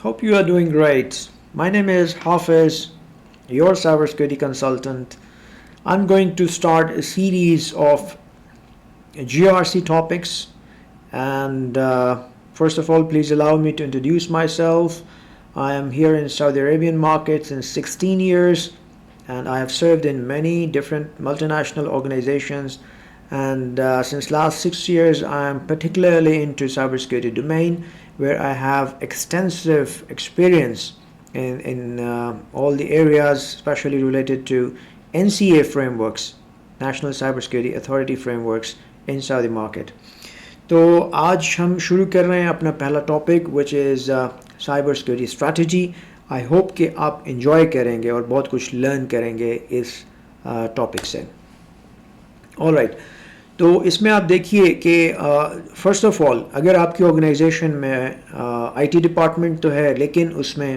Hope you are doing great. My name is Hafiz, your cybersecurity consultant. I'm going to start a series of GRC topics. And first of all, please allow me to introduce myself. I am here in Saudi Arabian market since 16 years, and I have served in many different multinational organizations. And since last 6 years, I am particularly into cybersecurity domain, where I have extensive experience in all the areas, especially related to NCA frameworks, National Cybersecurity Authority frameworks in Saudi market. تو آج ہم شروع کر رہے ہیں اپنا پہلا topic which is cyber security strategy. I hope کہ آپ انجوائے کریں گے اور بہت کچھ لرن کریں گے اس ٹاپک سے. آل رائٹ, تو اس میں آپ دیکھیے کہ فرسٹ آف آل اگر آپ کی آرگنائزیشن میں آئی ٹی ڈپارٹمنٹ تو ہے لیکن اس میں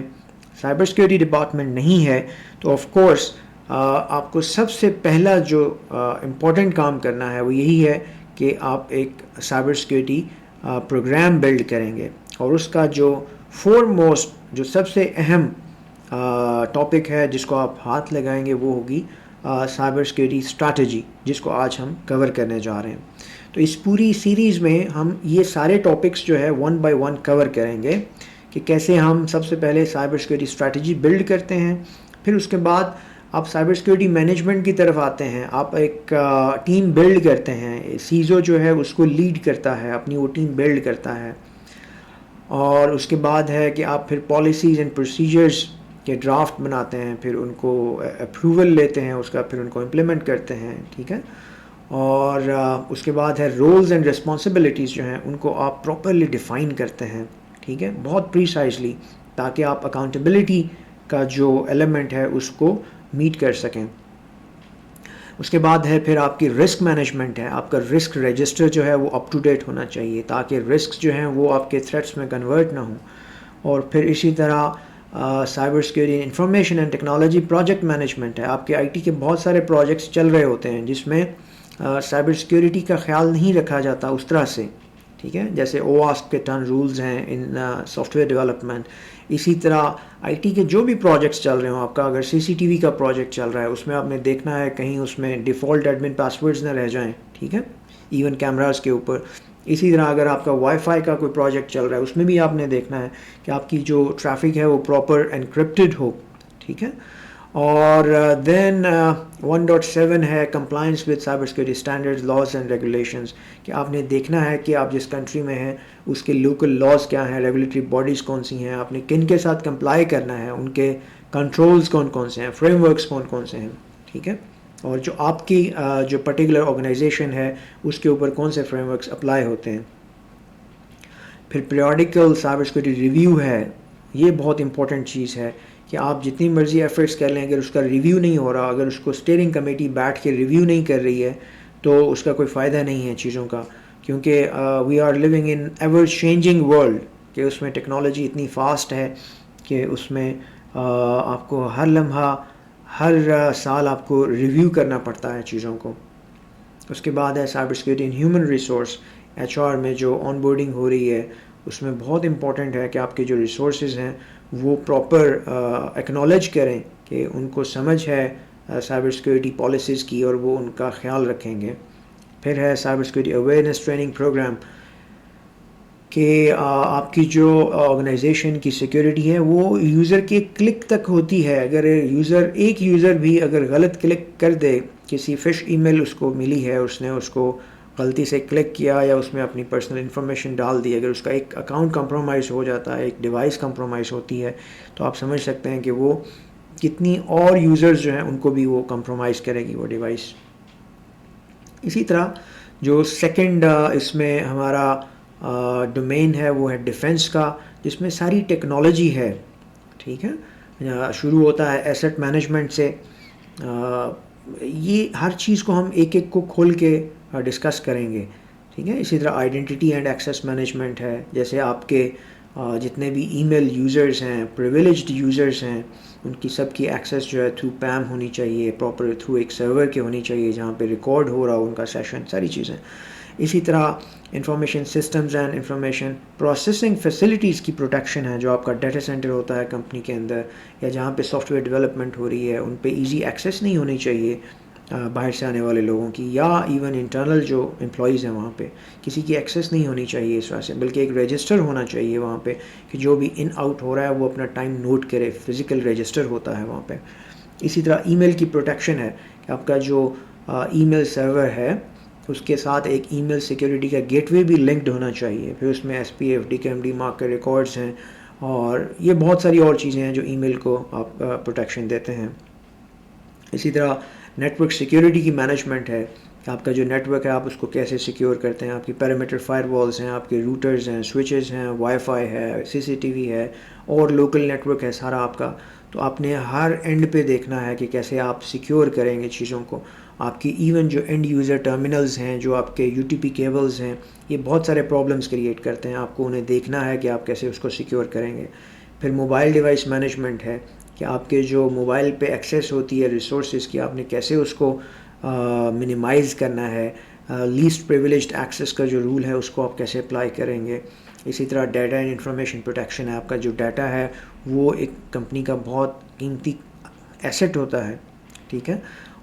سائبر سیکورٹی ڈپارٹمنٹ نہیں ہے, تو آف کورس آپ کو سب سے پہلا جو امپورٹنٹ کام کرنا ہے وہ یہی ہے کہ آپ ایک سائبر سیکورٹی پروگرام بلڈ کریں گے. اور اس کا جو فور موسٹ جو سب سے اہم ٹاپک ہے جس کو آپ ہاتھ لگائیں گے وہ ہوگی سائبر سیکورٹی اسٹریٹجی, جس کو آج ہم کور کرنے جا رہے ہیں. تو اس پوری سیریز میں ہم یہ سارے ٹاپکس جو ہے ون بائی ون کور کریں گے کہ کیسے ہم سب سے پہلے سائبر سیکورٹی اسٹریٹجی بلڈ کرتے ہیں, پھر اس کے بعد آپ سائبر سیکورٹی مینجمنٹ کی طرف آتے ہیں, آپ ایک ٹیم بلڈ کرتے ہیں, سیزو جو ہے اس کو لیڈ کرتا ہے, اپنی وہ ٹیم بلڈ کرتا ہے, اور اس کے بعد ہے کہ آپ پھر پالیسیز اینڈ پروسیجرز کے ڈرافٹ بناتے ہیں, پھر ان کو اپروول لیتے ہیں اس کا, پھر ان کو امپلیمنٹ کرتے ہیں. ٹھیک ہے, اور اس کے بعد ہے رولز اینڈ ریسپانسبلٹیز جو ہیں ان کو آپ پراپرلی ڈیفائن کرتے ہیں. ٹھیک ہے, بہت پریسائزلی, تاکہ آپ اکاؤنٹیبلٹی کا جو ایلیمنٹ ہے اس کو میٹ کر سکیں. اس کے بعد ہے پھر آپ کی رسک مینجمنٹ ہے, آپ کا رسک رجسٹر جو ہے وہ اپ ٹو ڈیٹ ہونا چاہیے تاکہ رسک جو ہیں وہ آپ کے تھریٹس میں کنورٹ نہ ہوں. اور پھر اسی طرح cyber security information and technology project management ہے. آپ کے آئی ٹی کے بہت سارے پروجیکٹس چل رہے ہوتے ہیں جس میں سائبر سیکورٹی کا خیال نہیں رکھا جاتا اس طرح سے. ٹھیک ہے, جیسے OWASP کے 10 رولز ہیں ان سافٹ ویئر ڈیولپمنٹ. اسی طرح آئی ٹی کے جو بھی پروجیکٹس چل رہے ہوں, آپ کا اگر CCTV کا پروجیکٹ چل رہا ہے اس میں آپ نے دیکھنا ہے کہیں اس میں ڈیفالٹ ایڈمن پاسورڈز نہ رہ جائیں. ٹھیک ہے, ایون کیمراز کے اوپر. اسی طرح اگر آپ کا وائی فائی کا کوئی پروجیکٹ چل رہا ہے اس میں بھی آپ نے دیکھنا ہے کہ آپ کی جو ٹریفک ہے وہ پراپر انکرپٹڈ ہو. ٹھیک ہے, اور دین 1.7 ہے compliance with cyber security standards, laws and regulations, کہ آپ نے دیکھنا ہے کہ آپ جس کنٹری میں ہیں اس کے لوکل لاز کیا ہیں, ریگولیٹری باڈیز کون سی ہیں, آپ نے کن کے ساتھ کمپلائی کرنا ہے, ان کے کنٹرولز کون کون سے ہیں, فریم ورکس کون کون سے ہیں. ٹھیک ہے, اور جو آپ کی جو پرٹیکولر آرگنائزیشن ہے اس کے اوپر کون سے فریم ورکس اپلائی ہوتے ہیں. پھر پیریوڈیکل سائبر سیکورٹی ریویو ہے, یہ بہت امپورٹنٹ چیز ہے کہ آپ جتنی مرضی ایفرٹس کر لیں, اگر اس کا ریویو نہیں ہو رہا, اگر اس کو اسٹیئرنگ کمیٹی بیٹھ کے ریویو نہیں کر رہی ہے تو اس کا کوئی فائدہ نہیں ہے چیزوں کا, کیونکہ we are living in ever changing world, کہ اس میں ٹیکنالوجی اتنی فاسٹ ہے کہ اس میں آپ کو ہر لمحہ ہر سال آپ کو ریویو کرنا پڑتا ہے چیزوں کو. اس کے بعد ہے cyber security in human resource, HR میں جو آن بورڈنگ ہو رہی ہے اس میں بہت امپورٹنٹ ہے کہ آپ کے جو ریسورسز ہیں وہ پراپر ایکنالج کریں, کہ ان کو سمجھ ہے سائبر سیکورٹی پالیسیز کی اور وہ ان کا خیال رکھیں گے. پھر ہے cyber security awareness training program, کہ آپ کی جو آرگنائزیشن کی سیکورٹی ہے وہ یوزر کے کلک تک ہوتی ہے. اگر ایک یوزر بھی اگر غلط کلک کر دے, کسی فش ای میل اس کو ملی ہے, اس نے اس کو غلطی سے کلک کیا یا اس میں اپنی پرسنل انفارمیشن ڈال دی, اگر اس کا ایک اکاؤنٹ کمپرومائز ہو جاتا ہے, ایک ڈیوائس کمپرومائز ہوتی ہے, تو آپ سمجھ سکتے ہیں کہ وہ کتنی اور یوزرز جو ہیں ان کو بھی وہ کمپرومائز کرے گی وہ ڈیوائس. اسی طرح جو سیکنڈ اس میں ہمارا ڈومین ہے وہ ہے ڈیفنس کا, جس میں ساری ٹیکنالوجی ہے. ٹھیک ہے, شروع ہوتا ہے ایسٹ مینجمنٹ سے. یہ ہر چیز کو ہم ایک ایک کو کھول کے ڈسکس کریں گے. ٹھیک ہے, اسی طرح آئیڈینٹی اینڈ ایکسیس مینجمنٹ ہے, جیسے آپ کے جتنے بھی ای میل یوزرز ہیں, پریویلیجڈ یوزرز ہیں, ان کی سب کی ایکسیس جو ہے تھرو پیم ہونی چاہیے, پراپر تھرو ایک سرور کے ہونی چاہیے جہاں پہ ریکارڈ ہو رہا ہو ان کا سیشن, ساری چیزیں. اسی طرح information systems and information processing facilities کی پروٹیکشن ہے. جو آپ کا ڈیٹا سینٹر ہوتا ہے کمپنی کے اندر یا جہاں پہ سافٹ ویئر ڈیولپمنٹ ہو رہی ہے, ان پہ ایزی ایکسیس نہیں ہونی چاہیے باہر سے آنے والے لوگوں کی, یا ایون انٹرنل جو امپلائیز ہیں وہاں پہ کسی کی ایکسیس نہیں ہونی چاہیے اس وجہ سے, بلکہ ایک رجسٹر ہونا چاہیے وہاں پہ کہ جو بھی ان آؤٹ ہو رہا ہے وہ اپنا ٹائم نوٹ کرے, فزیکل رجسٹر ہوتا ہے وہاں پہ. اسی طرح ای میل کی پروٹیکشن ہے کہ آپ کا جو ای میل سرور ہے اس کے ساتھ ایک ای میل سیکیورٹی کا گیٹ وے بھی لنکڈ ہونا چاہیے. پھر اس میں ایس پی ایف ڈی کے ایم ڈی مارک کے ریکارڈز ہیں, اور یہ بہت ساری اور چیزیں ہیں جو ای میل کو آپ پروٹیکشن دیتے ہیں. اسی طرح نیٹ ورک سیکیورٹی کی مینجمنٹ ہے کہ آپ کا جو نیٹ ورک ہے آپ اس کو کیسے سیکیور کرتے ہیں. آپ کی پیرامیٹر فائر والز ہیں, آپ کے روٹرز ہیں, سوئچز ہیں, وائی فائی ہے, سی سی ٹی وی ہے, اور لوکل نیٹ ورک ہے سارا آپ کا. تو آپ نے ہر اینڈ پہ دیکھنا ہے کہ کیسے آپ سیکیور کریں گے چیزوں کو. آپ کی ایون جو اینڈ یوزر ٹرمینلز ہیں, جو آپ کے یو ٹی پی کیبلز ہیں, یہ بہت سارے پرابلمس کریٹ کرتے ہیں. آپ کو انہیں دیکھنا ہے کہ آپ کیسے اس کو سیکیور کریں گے. پھر موبائل ڈیوائس مینجمنٹ ہے کہ آپ کے جو موبائل پہ ایکسیس ہوتی ہے ریسورسز کی, آپ نے کیسے اس کو منیمائز کرنا ہے. لیسٹ پریویلیجڈ ایکسیس کا جو رول ہے اس کو آپ کیسے اپلائی کریں گے. اسی طرح ڈیٹا اینڈ انفارمیشن پروٹیکشن ہے. آپ کا جو ڈیٹا ہے وہ ایک کمپنی کا بہت قیمتی ایسٹ ہوتا ہے, ٹھیک ہے,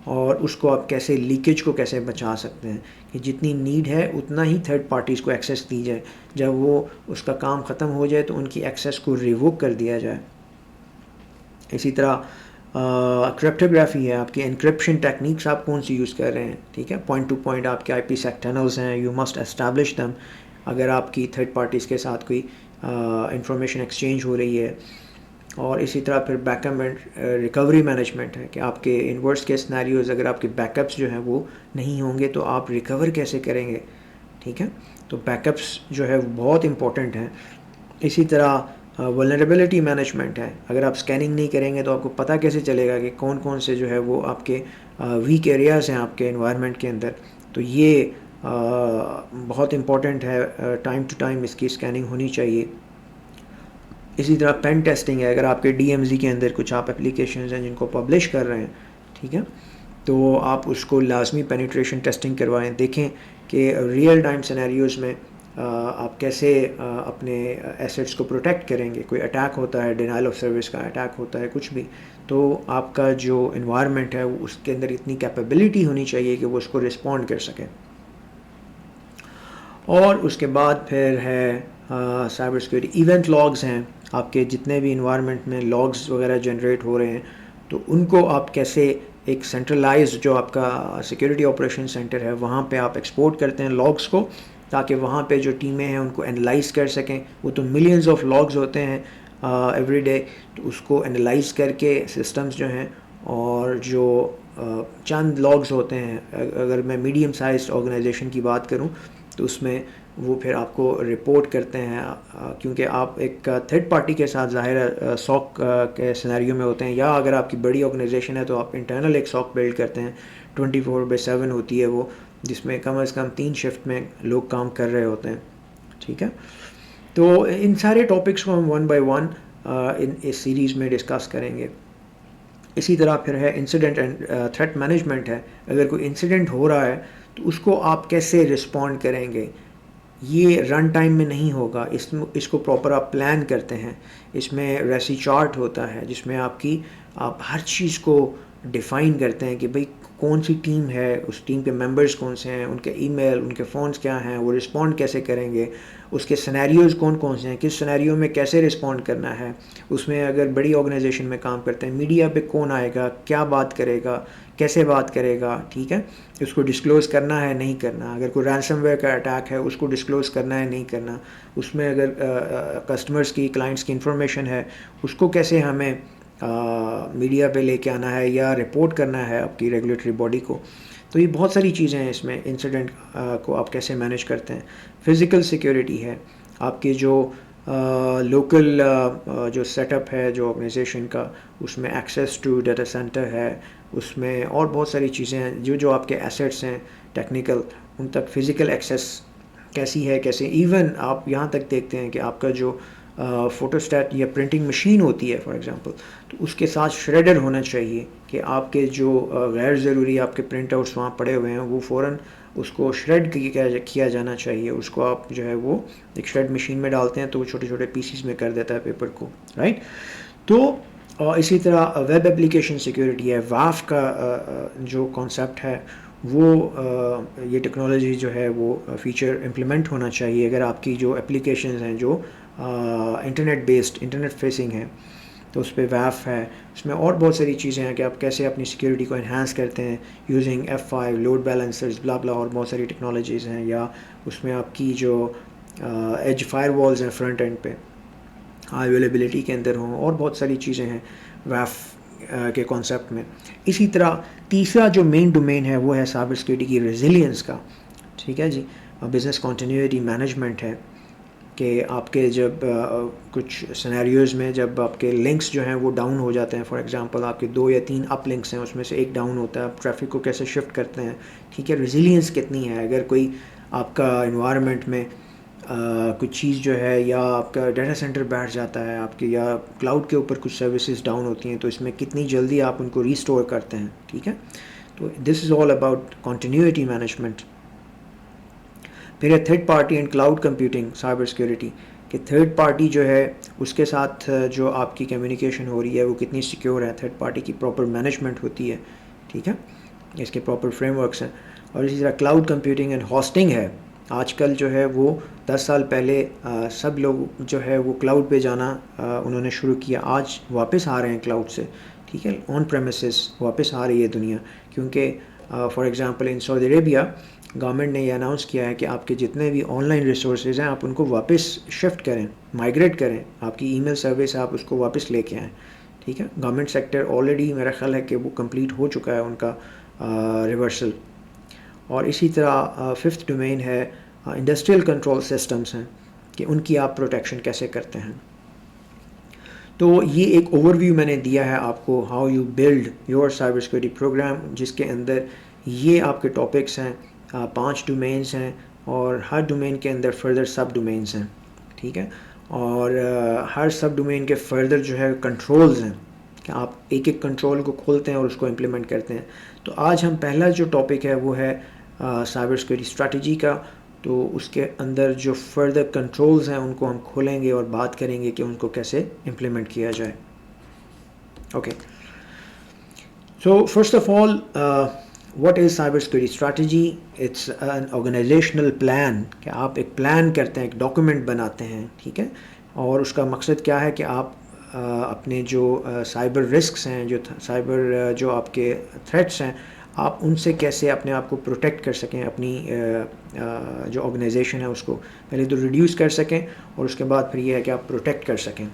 اور اس کو آپ کیسے لیکیج کو کیسے بچا سکتے ہیں کہ جتنی نیڈ ہے اتنا ہی تھرڈ پارٹیز کو ایکسیس دی جائے. جب وہ اس کا کام ختم ہو جائے تو ان کی ایکسیس کو ریووک کر دیا جائے. اسی طرح کرپٹوگرافی ہے, آپ کی انکرپشن ٹیکنیکس آپ کون سی یوز کر رہے ہیں, ٹھیک ہے. پوائنٹ ٹو پوائنٹ آپ کے آئی پی سیک ٹنلز ہیں, یو مسٹ اسٹیبلش دم اگر آپ کی تھرڈ پارٹیز کے ساتھ کوئی انفارمیشن ایکسچینج ہو رہی ہے. اور اسی طرح پھر back up and recovery management ہے کہ آپ کے انورس کے سنیریوز اگر آپ کے بیک اپس جو ہیں وہ نہیں ہوں گے تو آپ ریکور کیسے کریں گے, ٹھیک ہے. تو بیک اپس جو ہے وہ بہت امپورٹنٹ ہیں. اسی طرح ولنریبلٹی مینجمنٹ ہے. اگر آپ اسکیننگ نہیں کریں گے تو آپ کو پتہ کیسے چلے گا کہ کون کون سے جو ہے وہ آپ کے ویک ایریاز ہیں آپ کے انوائرمنٹ کے اندر. تو یہ بہت امپورٹنٹ ہے, ٹائم ٹو ٹائم اس کی اسکیننگ ہونی چاہیے. اسی طرح پین ٹیسٹنگ ہے. اگر آپ کے ڈی ایم زی کے اندر کچھ آپ اپلیکیشنز ہیں جن کو پبلش کر رہے ہیں, ٹھیک ہے, تو آپ اس کو لازمی پینیٹریشن ٹیسٹنگ کروائیں. دیکھیں کہ ریئل ٹائم سینیریوز میں آپ کیسے اپنے ایسیٹس کو پروٹیکٹ کریں گے. کوئی اٹیک ہوتا ہے, ڈینائل آف سروس کا اٹیک ہوتا ہے, کچھ بھی, تو آپ کا جو انوائرمنٹ ہے اس کے اندر اتنی کیپیبلٹی ہونی چاہیے کہ وہ اس کو رسپونڈ کر سکے. اور اس کے بعد پھر ہے سائبر سیکورٹی ایونٹ لاگز ہیں. آپ کے جتنے بھی انوائرمنٹ میں لاگز وغیرہ جنریٹ ہو رہے ہیں تو ان کو آپ کیسے ایک سینٹرلائز جو آپ کا سیکورٹی آپریشن سینٹر ہے وہاں پہ آپ ایکسپورٹ کرتے ہیں لاگز کو, تاکہ وہاں پہ جو ٹیمیں ہیں ان کو انالائز کر سکیں. وہ تو ملینز آف لاگز ہوتے ہیں ایوری ڈے, تو اس کو انالائز کر کے سسٹمز جو ہیں, اور جو چند لاگز ہوتے ہیں, اگر میں میڈیم سائزڈ آرگنائزیشن کی بات کروں تو اس میں وہ پھر آپ کو رپورٹ کرتے ہیں, کیونکہ آپ ایک تھرڈ پارٹی کے ساتھ ظاہر سوک کے سینیریو میں ہوتے ہیں, یا اگر آپ کی بڑی آرگنائزیشن ہے تو آپ انٹرنل ایک سوک بلڈ کرتے ہیں. 24/7 ہوتی ہے وہ, جس میں کم از کم 3 شفٹ میں لوگ کام کر رہے ہوتے ہیں, ٹھیک ہے. تو ان سارے ٹاپکس کو ہم 1 بائی 1 اس سیریز میں ڈسکس کریں گے. اسی طرح پھر ہے انسیڈنٹ اینڈ تھریٹ مینجمنٹ ہے. اگر کوئی انسیڈنٹ ہو رہا ہے تو اس کو آپ کیسے رسپونڈ کریں گے. یہ رن ٹائم میں نہیں ہوگا, اس کو پراپر آپ پلان کرتے ہیں. اس میں ریسی چارٹ ہوتا ہے جس میں آپ ہر چیز کو ڈیفائن کرتے ہیں کہ بھئی کون سی ٹیم ہے, اس ٹیم کے ممبرز کون سے ہیں, ان کے ای میل, ان کے فونز کیا ہیں, وہ رسپونڈ کیسے کریں گے, اس کے سینیریوز کون کون سے ہیں, کس سینیریو میں کیسے رسپونڈ کرنا ہے. اس میں اگر بڑی آرگنائزیشن میں کام کرتے ہیں, میڈیا پہ کون آئے گا, کیا بات کرے گا, کیسے بات کرے گا, ٹھیک ہے. اس کو ڈسکلوز کرنا ہے نہیں کرنا. اگر کوئی رینسم ویئر کا اٹیک ہے اس کو ڈسکلوز کرنا ہے نہیں کرنا. اس میں اگر کسٹمرز کی, کلائنٹس کی انفارمیشن ہے اس کو کیسے ہمیں میڈیا پہ لے کے آنا ہے یا رپورٹ کرنا ہے آپ کی ریگولیٹری باڈی کو. تو یہ بہت ساری چیزیں ہیں اس میں. انسیڈنٹ کو آپ کیسے مینیج کرتے ہیں. فزیکل سیکیورٹی ہے. آپ کے جو لوکل جو سیٹ اپ ہے جو آرگنائزیشن کا, اس میں ایکسیس ٹو ڈیٹا سینٹر ہے, اس میں اور بہت ساری چیزیں ہیں. جو آپ کے ایسیٹس ہیں ٹیکنیکل, ان تک فزیکل ایکسیس کیسی ہے, کیسے. ایون آپ یہاں تک دیکھتے ہیں کہ آپ کا جو فوٹوسٹیٹ یا پرنٹنگ مشین ہوتی ہے فار ایگزامپل, تو اس کے ساتھ شریڈر ہونا چاہیے کہ آپ کے جو غیر ضروری آپ کے پرنٹ آؤٹس وہاں پڑے ہوئے ہیں وہ فوراً اس کو شریڈ کیا جانا چاہیے. اس کو آپ جو ہے وہ ایک شریڈ مشین میں ڈالتے ہیں تو وہ چھوٹے چھوٹے پیسز میں کر دیتا ہے پیپر کو, رائٹ. تو اسی طرح ویب اپلیکیشن سیکیورٹی ہے, واف کا جو کانسیپٹ ہے وہ یہ ٹیکنالوجی جو ہے وہ فیچر امپلیمنٹ ہونا چاہیے اگر آپ کی جو اپلیکیشنز ہیں جو انٹرنیٹ بیسڈ, انٹرنیٹ فیسنگ ہیں, تو اس پہ ویف ہے. اس میں اور بہت ساری چیزیں ہیں کہ آپ کیسے اپنی سیکیورٹی کو انہانس کرتے ہیں یوزنگ F5 لوڈ بیلنسرز بلا بلا, اور بہت ساری ٹیکنالوجیز ہیں. یا اس میں آپ کی جو ایج فائر والز ہیں فرنٹ اینڈ پہ ہائی اویلیبلٹی کے اندر ہوں, اور بہت ساری چیزیں ہیں ویف کے کانسیپٹ میں. اسی طرح تیسرا جو مین ڈومین ہے وہ ہے سائبر سیکیورٹی کی ریزیلینس کا, ٹھیک ہے جی. بزنس کنٹینیوٹی مینجمنٹ ہے کہ آپ کے جب کچھ سینیریوز میں جب آپ کے لنکس جو ہیں وہ ڈاؤن ہو جاتے ہیں, فار ایگزامپل آپ کے 2 یا 3 اپ لنکس ہیں, اس میں سے ایک ڈاؤن ہوتا ہے, آپ ٹریفک کو کیسے شفٹ کرتے ہیں, ٹھیک ہے. ریزیلینس کتنی ہے, اگر کوئی آپ کا انوائرمنٹ میں کچھ چیز جو ہے, یا آپ کا ڈیٹا سینٹر بیٹھ جاتا ہے آپ کے, یا کلاؤڈ کے اوپر کچھ سروسز ڈاؤن ہوتی ہیں, تو اس میں کتنی جلدی آپ ان کو ریسٹور کرتے ہیں, ٹھیک ہے. تو دس از آل اباؤٹ کنٹینیوٹی مینجمنٹ. پھر ہے third party and cloud computing cyber security, کہ تھرڈ پارٹی جو ہے اس کے ساتھ جو آپ کی کمیونیکیشن ہو رہی ہے وہ کتنی سیکیور ہے, تھرڈ پارٹی کی پراپر مینجمنٹ ہوتی ہے, ٹھیک ہے, اس کے پراپر فریم ورکس ہیں. اور اسی طرح کلاؤڈ کمپیوٹنگ اینڈ ہاسٹنگ ہے. آج کل جو ہے وہ 10 سال پہلے سب لوگ جو ہے وہ کلاؤڈ پہ جانا انہوں نے شروع کیا, آج واپس آ رہے ہیں کلاؤڈ سے, ٹھیک ہے. آن پریمیسز واپس آ رہی ہے دنیا, کیونکہ for example in Saudi Arabia government نے یہ اناؤنس کیا ہے کہ آپ کے جتنے بھی آن لائن ریسورسز ہیں آپ ان کو واپس شفٹ کریں, مائگریٹ کریں, آپ کی ای میل سروس آپ اس کو واپس لے کے آئیں, ٹھیک ہے. گورنمنٹ سیکٹر آلریڈی میرا خیال ہے کہ وہ کمپلیٹ ہو چکا ہے ان کا ریورسل. اور اسی طرح ففتھ ڈومین ہے انڈسٹریل کنٹرول سسٹمز ہیں, کہ ان کی آپ پروٹیکشن کیسے کرتے ہیں. تو یہ ایک اوور ویو میں نے دیا ہے آپ کو, how you build your cyber security program, جس کے اندر یہ آپ کے ٹاپکس ہیں, 5 ڈومینس ہیں, اور ہر ڈومین کے اندر فردر سب ڈومینس ہیں, ٹھیک ہے. اور ہر سب ڈومین کے فردر جو ہے کنٹرولز ہیں, کہ آپ ایک ایک کنٹرول کو کھولتے ہیں اور اس کو امپلیمنٹ کرتے ہیں. تو آج ہم پہلا جو ٹاپک ہے وہ ہے سائبر سیکورٹی اسٹریٹجی کا. تو اس کے اندر جو فردر کنٹرولز ہیں ان کو ہم کھولیں گے اور بات کریں گے کہ ان کو کیسے امپلیمنٹ کیا جائے. Okay, so first of all what is cyber security strategy? It's an organizational plan, کہ آپ ایک پلان کرتے ہیں, ایک ڈاکومنٹ بناتے ہیں, ٹھیک ہے. اور اس کا مقصد کیا ہے کہ آپ اپنے جو سائبر رسکس ہیں, جو سائبر جو آپ کے تھریٹس ہیں, آپ ان سے کیسے اپنے آپ کو پروٹیکٹ کر سکیں, اپنی جو آرگنائزیشن ہے اس کو پہلے تو ریڈیوس کر سکیں, اور اس کے بعد پھر یہ ہے کہ آپ پروٹیکٹ کر سکیں.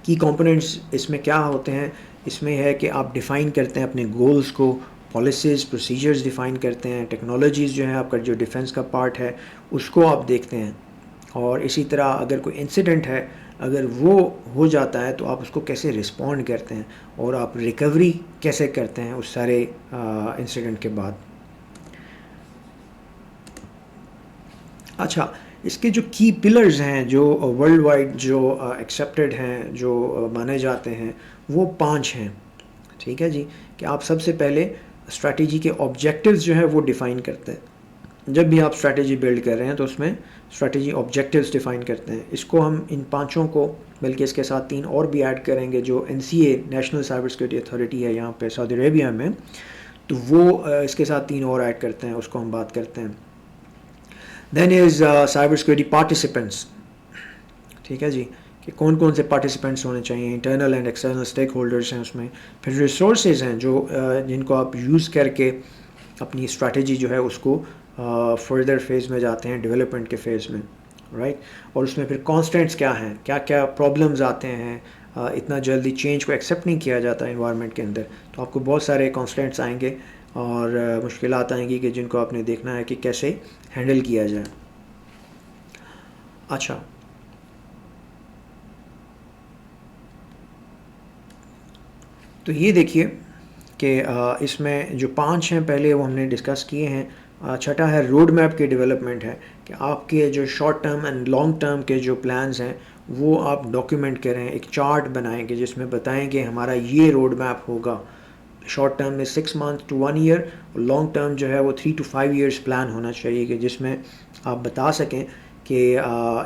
کی کمپوننٹس اس میں کیا ہوتے ہیں, اس میں ہے کہ آپ ڈیفائن کرتے ہیں اپنے گولز کو, پالیسیز پروسیجرز ڈیفائن کرتے ہیں, ٹیکنالوجیز جو ہیں آپ کا جو ڈیفنس کا پارٹ ہے اس کو آپ دیکھتے ہیں. اور اسی طرح اگر کوئی انسیڈنٹ ہے, اگر وہ ہو جاتا ہے تو آپ اس کو کیسے رسپونڈ کرتے ہیں, اور آپ ریکوری کیسے کرتے ہیں اس سارے انسیڈنٹ کے بعد. اچھا, اس کے جو کی پلرز ہیں جو ورلڈ وائڈ جو ایکسیپٹیڈ ہیں, جو مانے جاتے ہیں, وہ 5 ہیں, ٹھیک ہے جی. کہ آپ سب سے پہلے اسٹریٹجی کے آبجیکٹیوز جو ہے وہ ڈیفائن کرتے ہیں. جب بھی آپ اسٹریٹجی بلڈ کر رہے ہیں تو اس میں اسٹریٹجی آبجیکٹیوز ڈیفائن کرتے ہیں. اس کو ہم ان 5 کو, بلکہ اس کے ساتھ 3 اور بھی ایڈ کریں گے, جو NCA national cyber security authority ہے یہاں پہ سعودی عربیہ میں, تو وہ اس کے ساتھ 3 اور ایڈ کرتے ہیں, اس کو ہم بات کرتے ہیں. دین از سائبر سیکورٹی پارٹیسپینٹس, ٹھیک ہے جی, کہ کون کون سے پارٹیسپینٹس ہونے چاہیے, internal and external stack holders ہیں اس میں. پھر ریسورسز ہیں جو جن کو آپ یوز کر کے اپنی اسٹریٹجی جو ہے اس کو فردر فیز میں جاتے ہیں, ڈیولپمنٹ کے فیز میں, رائٹ. اور اس میں پھر کانسٹنٹس کیا ہیں, کیا کیا پرابلمز آتے ہیں, اتنا جلدی چینج کو ایکسیپٹ نہیں کیا جاتا انوائرمنٹ کے اندر, تو آپ کو بہت سارے کانسٹنٹس آئیں گے اور مشکلات آئیں گی کہ جن کو آپ نے دیکھنا ہے کہ کیسے ہینڈل کیا جائے. اچھا, تو یہ دیکھیے کہ اس میں جو 5 ہیں پہلے وہ ہم نے ڈسکس کیے ہیں. چھٹا ہے روڈ میپ کی ڈیولپمنٹ ہے, کہ آپ کے جو short term and long term کے جو پلانز ہیں وہ آپ ڈاکیومنٹ کریں, ایک چارٹ بنائیں کہ جس میں بتائیں کہ ہمارا یہ روڈ میپ ہوگا شارٹ ٹرم میں 6 months to 1 year، اور لانگ ٹرم جو ہے وہ 3 to 5 years پلان ہونا چاہیے کہ جس میں آپ بتا سکیں کہ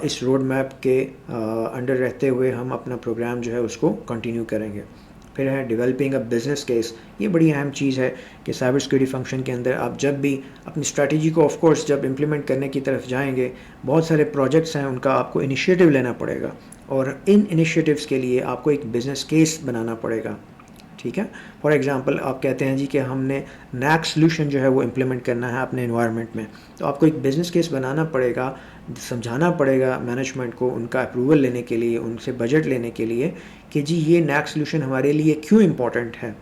اس روڈ میپ کے انڈر رہتے ہوئے ہم اپنا پروگرام جو ہے اس کو کنٹینیو کریں گے. پھر ہے ڈیولپنگ اے بزنس کیس. یہ بڑی اہم چیز ہے کہ سائبر سیکورٹی فنکشن کے اندر آپ جب بھی اپنی اسٹریٹجی کو آف کورس جب امپلیمنٹ کرنے کی طرف جائیں گے، بہت سارے پروجیکٹس ہیں ان کا آپ کو انیشیٹو لینا پڑے گا، اور ان انیشیٹوز کے لیے آپ کو ایک بزنس کیس بنانا پڑے گا. ٹھیک ہے. فار ایگزامپل آپ کہتے ہیں جی کہ ہم نے نیک سلوشن جو ہے وہ امپلیمنٹ کرنا ہے اپنے انوائرمنٹ میں، تو آپ کو ایک بزنس کیس بنانا پڑے گا، سمجھانا پڑے گا مینجمنٹ کو، ان کا اپروول لینے کے لیے، ان سے بجٹ لینے کے لیے کہ جی یہ نیک سلوشن ہمارے لیے کیوں امپورٹنٹ ہے.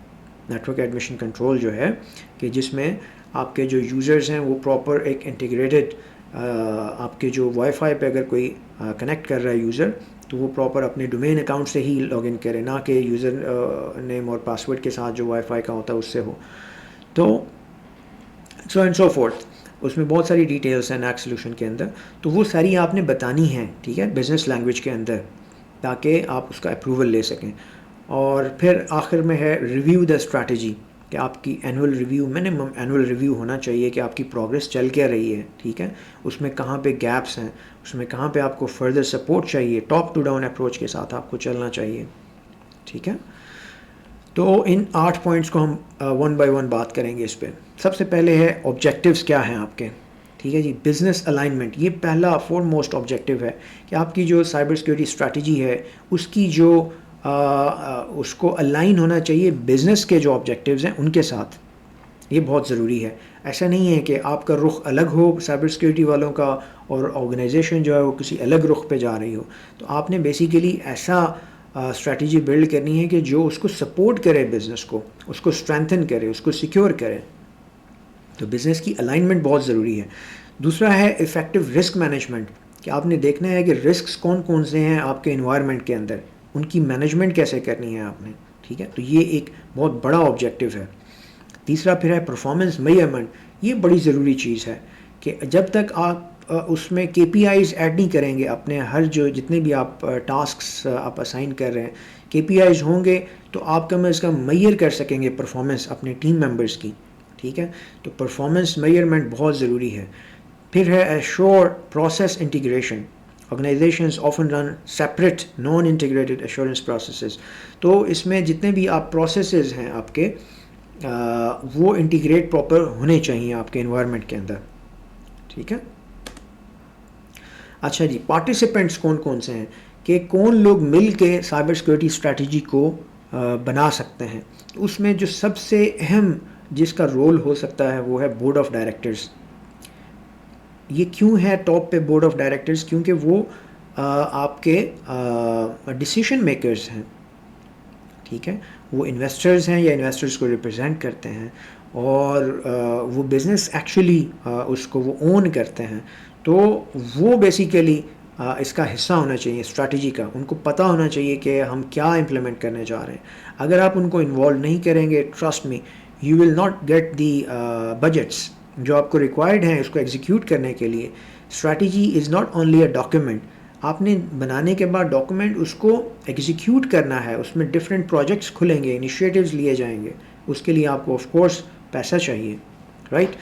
نیٹورک ایڈمیشن کنٹرول جو ہے کہ جس میں آپ کے جو یوزرز ہیں وہ پراپر ایک انٹیگریٹڈ آپ کے جو وائی فائی پہ اگر کوئی کنیکٹ کر رہا ہے یوزر، تو وہ پراپر اپنے ڈومین اکاؤنٹ سے ہی لاگ ان کرے، نہ کہ یوزر نیم اور پاسورڈ کے ساتھ جو وائی فائی کا ہوتا ہے اس سے ہو. تو سو اینڈ سو فورتھ، اس میں بہت ساری ڈیٹیلس ہیں نیک سلوشن کے اندر، تو وہ ساری آپ نے بتانی ہیں. ٹھیک ہے، بزنس لینگویج کے اندر، تاکہ آپ اس کا اپروول لے سکیں. اور پھر آخر میں ہے ریویو دا اسٹریٹجی، کہ آپ کی annual review, minimum annual review ہونا چاہیے کہ آپ کی پروگرس چل کیا رہی ہے. ٹھیک ہے، اس میں کہاں پہ گیپس ہیں، اس میں کہاں پہ آپ کو فردر سپورٹ چاہیے. ٹاپ ٹو ڈاؤن اپروچ کے ساتھ آپ کو چلنا چاہیے. ٹھیک ہے، تو ان 8 پوائنٹس کو ہم 1 by 1 بات کریں گے اس پہ. سب سے پہلے ہے آبجیکٹیوز کیا ہیں آپ کے. ٹھیک ہے جی، بزنس الائنمنٹ، یہ پہلا فور موسٹ آبجیکٹیو ہے کہ آپ کی جو سائبر سیکورٹی اسٹریٹجی ہے اس کی جو اس کو الائن ہونا چاہیے بزنس کے جو آبجیکٹیوز ہیں ان کے ساتھ. یہ بہت ضروری ہے. ایسا نہیں ہے کہ آپ کا رخ الگ ہو سائبر سیکورٹی والوں کا اور آرگنائزیشن جو ہے وہ کسی الگ رخ پہ جا رہی ہو. تو آپ نے بیسیکلی ایسا اسٹریٹجی بلڈ کرنی ہے کہ جو اس کو سپورٹ کرے، بزنس کو، اس کو اسٹرینتھن کرے، اس کو سیکیور کرے. تو بزنس کی الائنمنٹ بہت ضروری ہے. دوسرا ہے افیکٹو رسک مینجمنٹ، کہ آپ نے دیکھنا ہے کہ رسکس کون کون سے ہیں آپ کے انوائرمنٹ کے اندر، ان کی مینجمنٹ کیسے کرنی ہے آپ نے. ٹھیک ہے، تو یہ ایک بہت بڑا آبجیکٹیو ہے. تیسرا پھر ہے پرفارمنس میجرمنٹ. یہ بڑی ضروری چیز ہے کہ جب تک آپ اس میں کے پی آئیز ایڈ نہیں کریں گے اپنے ہر جتنے بھی آپ ٹاسکس آپ اسائن کر رہے ہیں، کے پی آئیز ہوں گے تو آپ کم از کم میئر کر سکیں گے پرفارمنس اپنے ٹیم ممبرس کی. ٹھیک ہے، تو پرفارمنس میئرمنٹ بہت ضروری ہے. پھر ہے assure process integration. Organizations often run separate non integrated assurance processes. تو اس میں جتنے بھی آپ پروسیسز ہیں آپ کے وہ انٹیگریٹ پراپر ہونے چاہیے آپ کے انوائرمنٹ کے اندر. ٹھیک ہے. اچھا جی، پارٹیسپینٹس کون کون سے ہیں، کہ کون لوگ مل کے سائبر سیکورٹی اسٹریٹجی کو بنا سکتے ہیں. تو اس میں جو سب سے اہم جس کا رول ہو سکتا ہے وہ ہے بورڈ آف ڈائریکٹرز. یہ کیوں ہے ٹاپ پہ بورڈ آف ڈائریکٹرز؟ کیونکہ وہ آپ کے ڈیسیشن میکرز ہیں. ٹھیک ہے، وہ انویسٹرز ہیں یا انویسٹرز کو ریپرزینٹ کرتے ہیں، اور وہ بزنس ایکچولی اس کو وہ اون کرتے ہیں. تو وہ بیسیکلی اس کا حصہ ہونا چاہیے اسٹریٹجی کا. ان کو پتہ ہونا چاہیے کہ ہم کیا امپلیمنٹ کرنے جا رہے ہیں. اگر آپ ان کو انوالو نہیں کریں گے، trust me you will not get the budgets جو آپ کو ریکوائرڈ ہیں اس کو ایگزیکیوٹ کرنے کے لیے. Strategy is not only a document. آپ نے بنانے کے بعد ڈاکومنٹ اس کو ایگزیکیوٹ کرنا ہے، اس میں ڈفرینٹ پروجیکٹس کھلیں گے، انیشیٹوز لیے جائیں گے. اس کے لیے آپ کو آف کورس پیسہ چاہیے، رائٹ.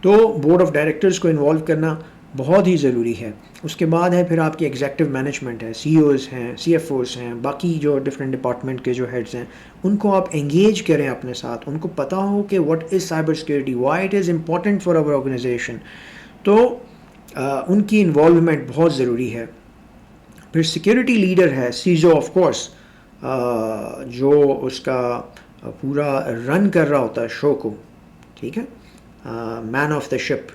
تو بورڈ آف ڈائریکٹرز کو انوالو کرنا بہت ہی ضروری ہے. اس کے بعد ہے پھر آپ کی ایگزیکٹو مینجمنٹ ہے، سی اوز ہیں، سی ایف اوز ہیں، باقی جو ڈفرینٹ ڈپارٹمنٹ کے جو ہیڈز ہیں ان کو آپ انگیج کریں اپنے ساتھ. ان کو پتہ ہو کہ what is cyber security, why it is important for our organization. تو ان کی انوالومنٹ بہت ضروری ہے. پھر سیکورٹی لیڈر ہے، سیزو آف کورس، جو اس کا پورا رن کر رہا ہوتا ہے شو کو. ٹھیک ہے، مین آف دا شپ.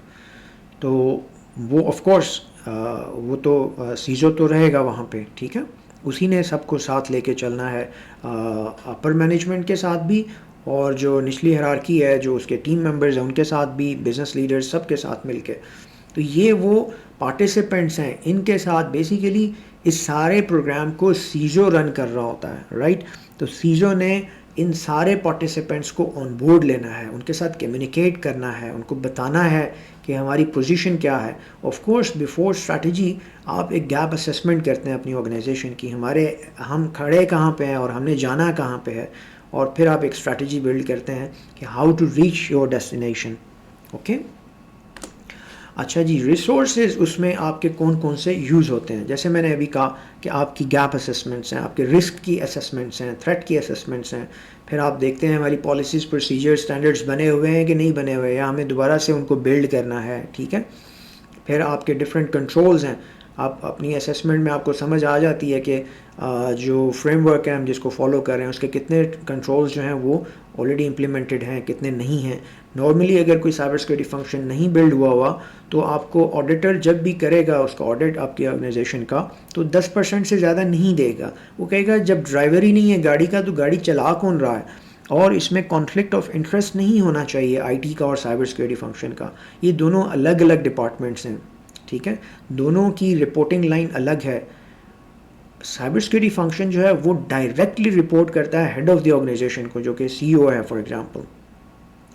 تو وہ آف کورس وہ تو سیزو تو رہے گا وہاں پہ. ٹھیک ہے، اسی نے سب کو ساتھ لے کے چلنا ہے، اپر مینجمنٹ کے ساتھ بھی، اور جو نچلی ہیرارکی ہے جو اس کے ٹیم ممبرز ہیں ان کے ساتھ بھی، بزنس لیڈرز سب کے ساتھ مل کے. تو یہ وہ پارٹیسپینٹس ہیں، ان کے ساتھ بیسیکلی اس سارے پروگرام کو سیزو رن کر رہا ہوتا ہے، رائٹ. تو سیزو نے ان سارے پارٹیسپینٹس کو آن بورڈ لینا ہے، ان کے ساتھ کمیونیکیٹ کرنا ہے، ان کو بتانا ہے کہ ہماری پوزیشن کیا ہے. آف کورس بیفور اسٹریٹجی آپ ایک گیپ اسسمنٹ کرتے ہیں اپنی آرگنائزیشن کی، ہم کھڑے کہاں پہ ہیں اور ہم نے جانا کہاں پہ ہے. اور پھر آپ ایک اسٹریٹجی بلڈ کرتے ہیں کہ how to reach your destination. Okay. اچھا جی، ریسورسز اس میں آپ کے کون کون سے یوز ہوتے ہیں؟ جیسے میں نے ابھی کہا کہ آپ کی گیپ اسسمنٹس ہیں، آپ کے رسک کی اسسمنٹس ہیں، تھریٹ کی اسسمنٹس ہیں. پھر آپ دیکھتے ہیں ہماری پالیسیز، پروسیجر، اسٹینڈرڈس بنے ہوئے ہیں کہ نہیں بنے ہوئے، یا ہمیں دوبارہ سے ان کو بلڈ کرنا ہے. ٹھیک ہے. پھر آپ کے ڈفرینٹ کنٹرولز ہیں. آپ اپنی اسیسمنٹ میں آپ کو سمجھ آ جاتی ہے کہ جو فریم ورک ہے ہم جس کو فالو کر رہے ہیں اس کے کتنے کنٹرولز جو ہیں وہ آلریڈی امپلیمنٹڈ ہیں، کتنے نہیں ہیں. نارملی اگر کوئی سائبر سیکورٹی فنکشن نہیں بلڈ ہوا تو آپ کو آڈیٹر جب بھی کرے گا اس کا آڈٹ آپ کی آرگنائزیشن کا، تو 10% سے زیادہ نہیں دے گا. وہ کہے گا جب ڈرائیور ہی نہیں ہے گاڑی کا تو گاڑی چلا کون رہا ہے. اور اس میں کانفلکٹ آف انٹرسٹ نہیں ہونا چاہیے آئی ٹی کا اور سائبر سیکورٹی فنکشن کا. یہ دونوں الگ الگ ڈپارٹمنٹس ہیں. ٹھیک ہے. دونوں کی رپورٹنگ لائن الگ ہے. سائبر سیکورٹی فنکشن جو ہے وہ ڈائریکٹلی رپورٹ کرتا ہے ہیڈ آف دی آرگنائزیشن کو، جو کہ سی او ہے فار ایگزامپل،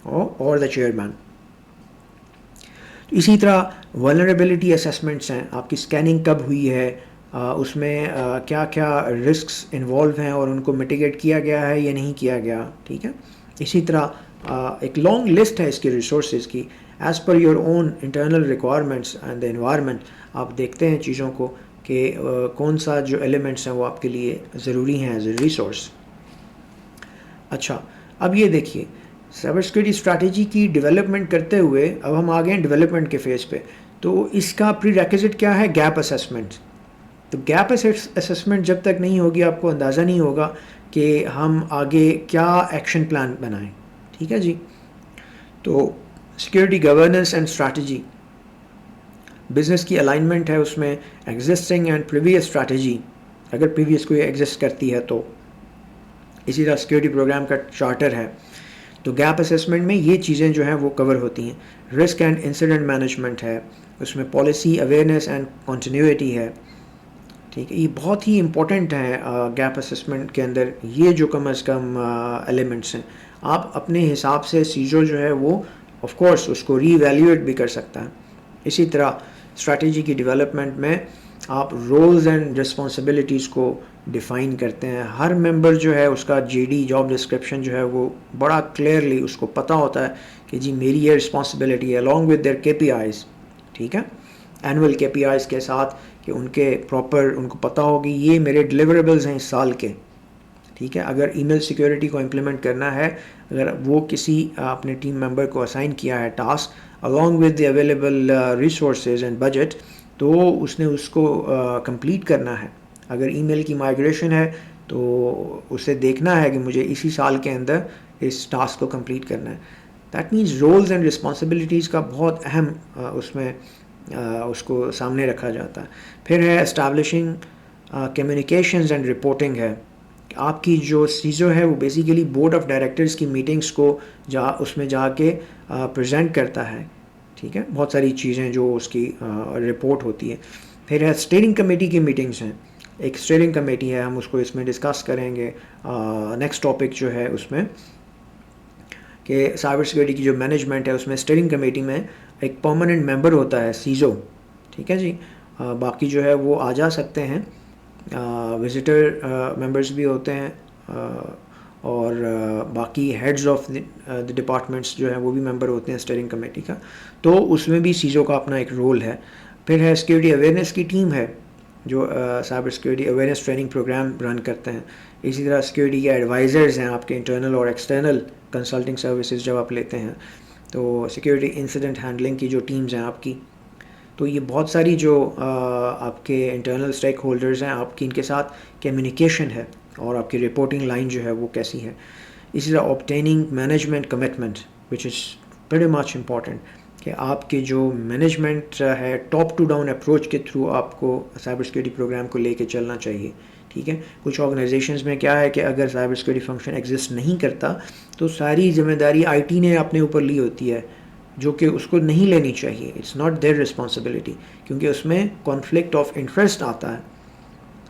اور دا چیئرمین. اسی طرح ولنریبلٹی اسیسمنٹس ہیں. آپ کی اسکیننگ کب ہوئی ہے، اس میں کیا کیا رسکس انوالو ہیں اور ان کو میٹیگیٹ کیا گیا ہے یا نہیں کیا گیا. ٹھیک ہے. اسی طرح ایک لانگ لسٹ ہے اس کی ریسورسز کی، as per your own internal requirements and the environment. آپ دیکھتے ہیں چیزوں کو کہ کون سا جو ایلیمنٹس ہیں وہ آپ کے لیے ضروری ہیں ایز اے ریسورس. اچھا، اب یہ دیکھیے سائبر سیکورٹی اسٹریٹجی کی ڈیولپمنٹ کرتے ہوئے اب ہم آ گئے ہیں ڈیولپمنٹ کے فیز پہ. تو اس کا پری ریکوزٹ کیا ہے؟ Gap assessment. تو گیپ اسیسمنٹ جب تک نہیں ہوگی آپ کو اندازہ نہیں ہوگا کہ ہم آگے کیا ایکشن پلان بنائیں. ٹھیک ہے جی. تو security governance and strategy, business کی الائنمنٹ ہے اس میں، ایگزسٹنگ اینڈ پریویس اسٹریٹجی اگر پریویس کوئی ایگزسٹ کرتی ہے تو. اسی طرح سیکورٹی پروگرام کا چارٹر ہے. تو گیپ اسیسمنٹ میں یہ چیزیں جو ہیں وہ کور ہوتی ہیں. رسک اینڈ انسیڈنٹ مینجمنٹ ہے اس میں، پالیسی اویئرنیس اینڈ کنٹینیوٹی ہے. ٹھیک ہے. یہ بہت ہی امپورٹنٹ ہے گیپ اسیسمنٹ کے اندر، یہ جو کم از کم ایلیمنٹس ہیں. آپ اپنے حساب سے سیزو جو ہے وہ آف کورس اس کو ری ایویلیویٹ بھی کر سکتا ہے. اسی طرح اسٹریٹجی کی ڈیولپمنٹ میں آپ رولز اینڈ رسپانسبلٹیز کو ڈیفائن کرتے ہیں. ہر ممبر جو ہے اس کا جی ڈی جاب ڈسکرپشن جو ہے وہ بڑا کلیئرلی اس کو پتہ ہوتا ہے کہ جی میری یہ رسپانسبلٹی ہے، along with their KPIs. ٹھیک ہے. اینول KPIs کے ساتھ کہ ان کے پراپر ان کو پتہ ہوگی یہ میرے ڈیلیوریبلز ہیں اس سال کے. ٹھیک ہے. اگر ای میل سیکیورٹی کو امپلیمنٹ کرنا ہے، اگر وہ کسی اپنے ٹیم ممبر کو اسائن کیا ہے task along with the available resources and budget، تو اس نے اس کو کمپلیٹ کرنا ہے. اگر ای میل کی مائگریشن ہے تو اسے دیکھنا ہے کہ مجھے اسی سال کے اندر اس ٹاسک کو کمپلیٹ کرنا ہے. That means roles and responsibilities کا بہت اہم اس میں اس کو سامنے رکھا جاتا ہے. پھر ہے اسٹیبلشنگ کمیونیکیشنز اینڈ رپورٹنگ ہے. آپ کی جو سیزو ہے وہ بیسیکلی بورڈ آف ڈائریکٹرز کی میٹنگس کو اس میں جا کے پریزنٹ کرتا ہے. ٹھیک ہے. بہت ساری چیزیں جو اس کی رپورٹ ہوتی ہے. پھر ہے اسٹیئرنگ کمیٹی کی میٹنگس ہیں. ایک اسٹیئرنگ کمیٹی ہے، ہم اس کو اس میں ڈسکس کریں گے نیکسٹ ٹاپک جو ہے اس میں، کہ سائبر سیکورٹی کی جو مینجمنٹ ہے اس میں اسٹیئرنگ کمیٹی میں ایک پرماننٹ ممبر ہوتا ہے سیزو. ٹھیک ہے جی. باقی جو ہے وہ آ جا سکتے ہیں، وزٹر ممبرز بھی ہوتے ہیں، اور باقی ہیڈز آف دی ڈپارٹمنٹس جو ہیں وہ بھی ممبر ہوتے ہیں اسٹیئرنگ کمیٹی کا. تو اس میں بھی سیزو کا اپنا ایک رول ہے. پھر ہے سیکورٹی اویئرنیس کی ٹیم ہے جو cyber security awareness training program run کرتے ہیں. اسی طرح سیکورٹی کے ایڈوائزرز ہیں آپ کے انٹرنل اور ایکسٹرنل کنسلٹنگ سروسز جب آپ لیتے ہیں. تو سیکورٹی انسیڈنٹ ہینڈلنگ کی جو ٹیمز ہیں آپ کی، تو یہ بہت ساری جو آپ کے انٹرنل اسٹیک ہولڈرز ہیں آپ کی، ان کے ساتھ کمیونیکیشن ہے اور آپ کی رپورٹنگ لائن جو ہے وہ کیسی ہے. اسی طرح obtaining management commitment which is very much important, کہ آپ کی جو مینجمنٹ ہے ٹاپ ٹو ڈاؤن اپروچ کے تھرو آپ کو سائبر سیکورٹی پروگرام کو لے کے چلنا چاہیے. ٹھیک ہے. کچھ آرگنائزیشنز میں کیا ہے کہ اگر سائبر سیکورٹی فنکشن ایگزسٹ نہیں کرتا تو ساری ذمہ داری آئی ٹی نے اپنے اوپر لی ہوتی ہے، جو کہ اس کو نہیں لینی چاہیے. اٹس ناٹ دیئر رسپانسبلٹی، کیونکہ اس میں کانفلکٹ آف انٹرسٹ آتا ہے.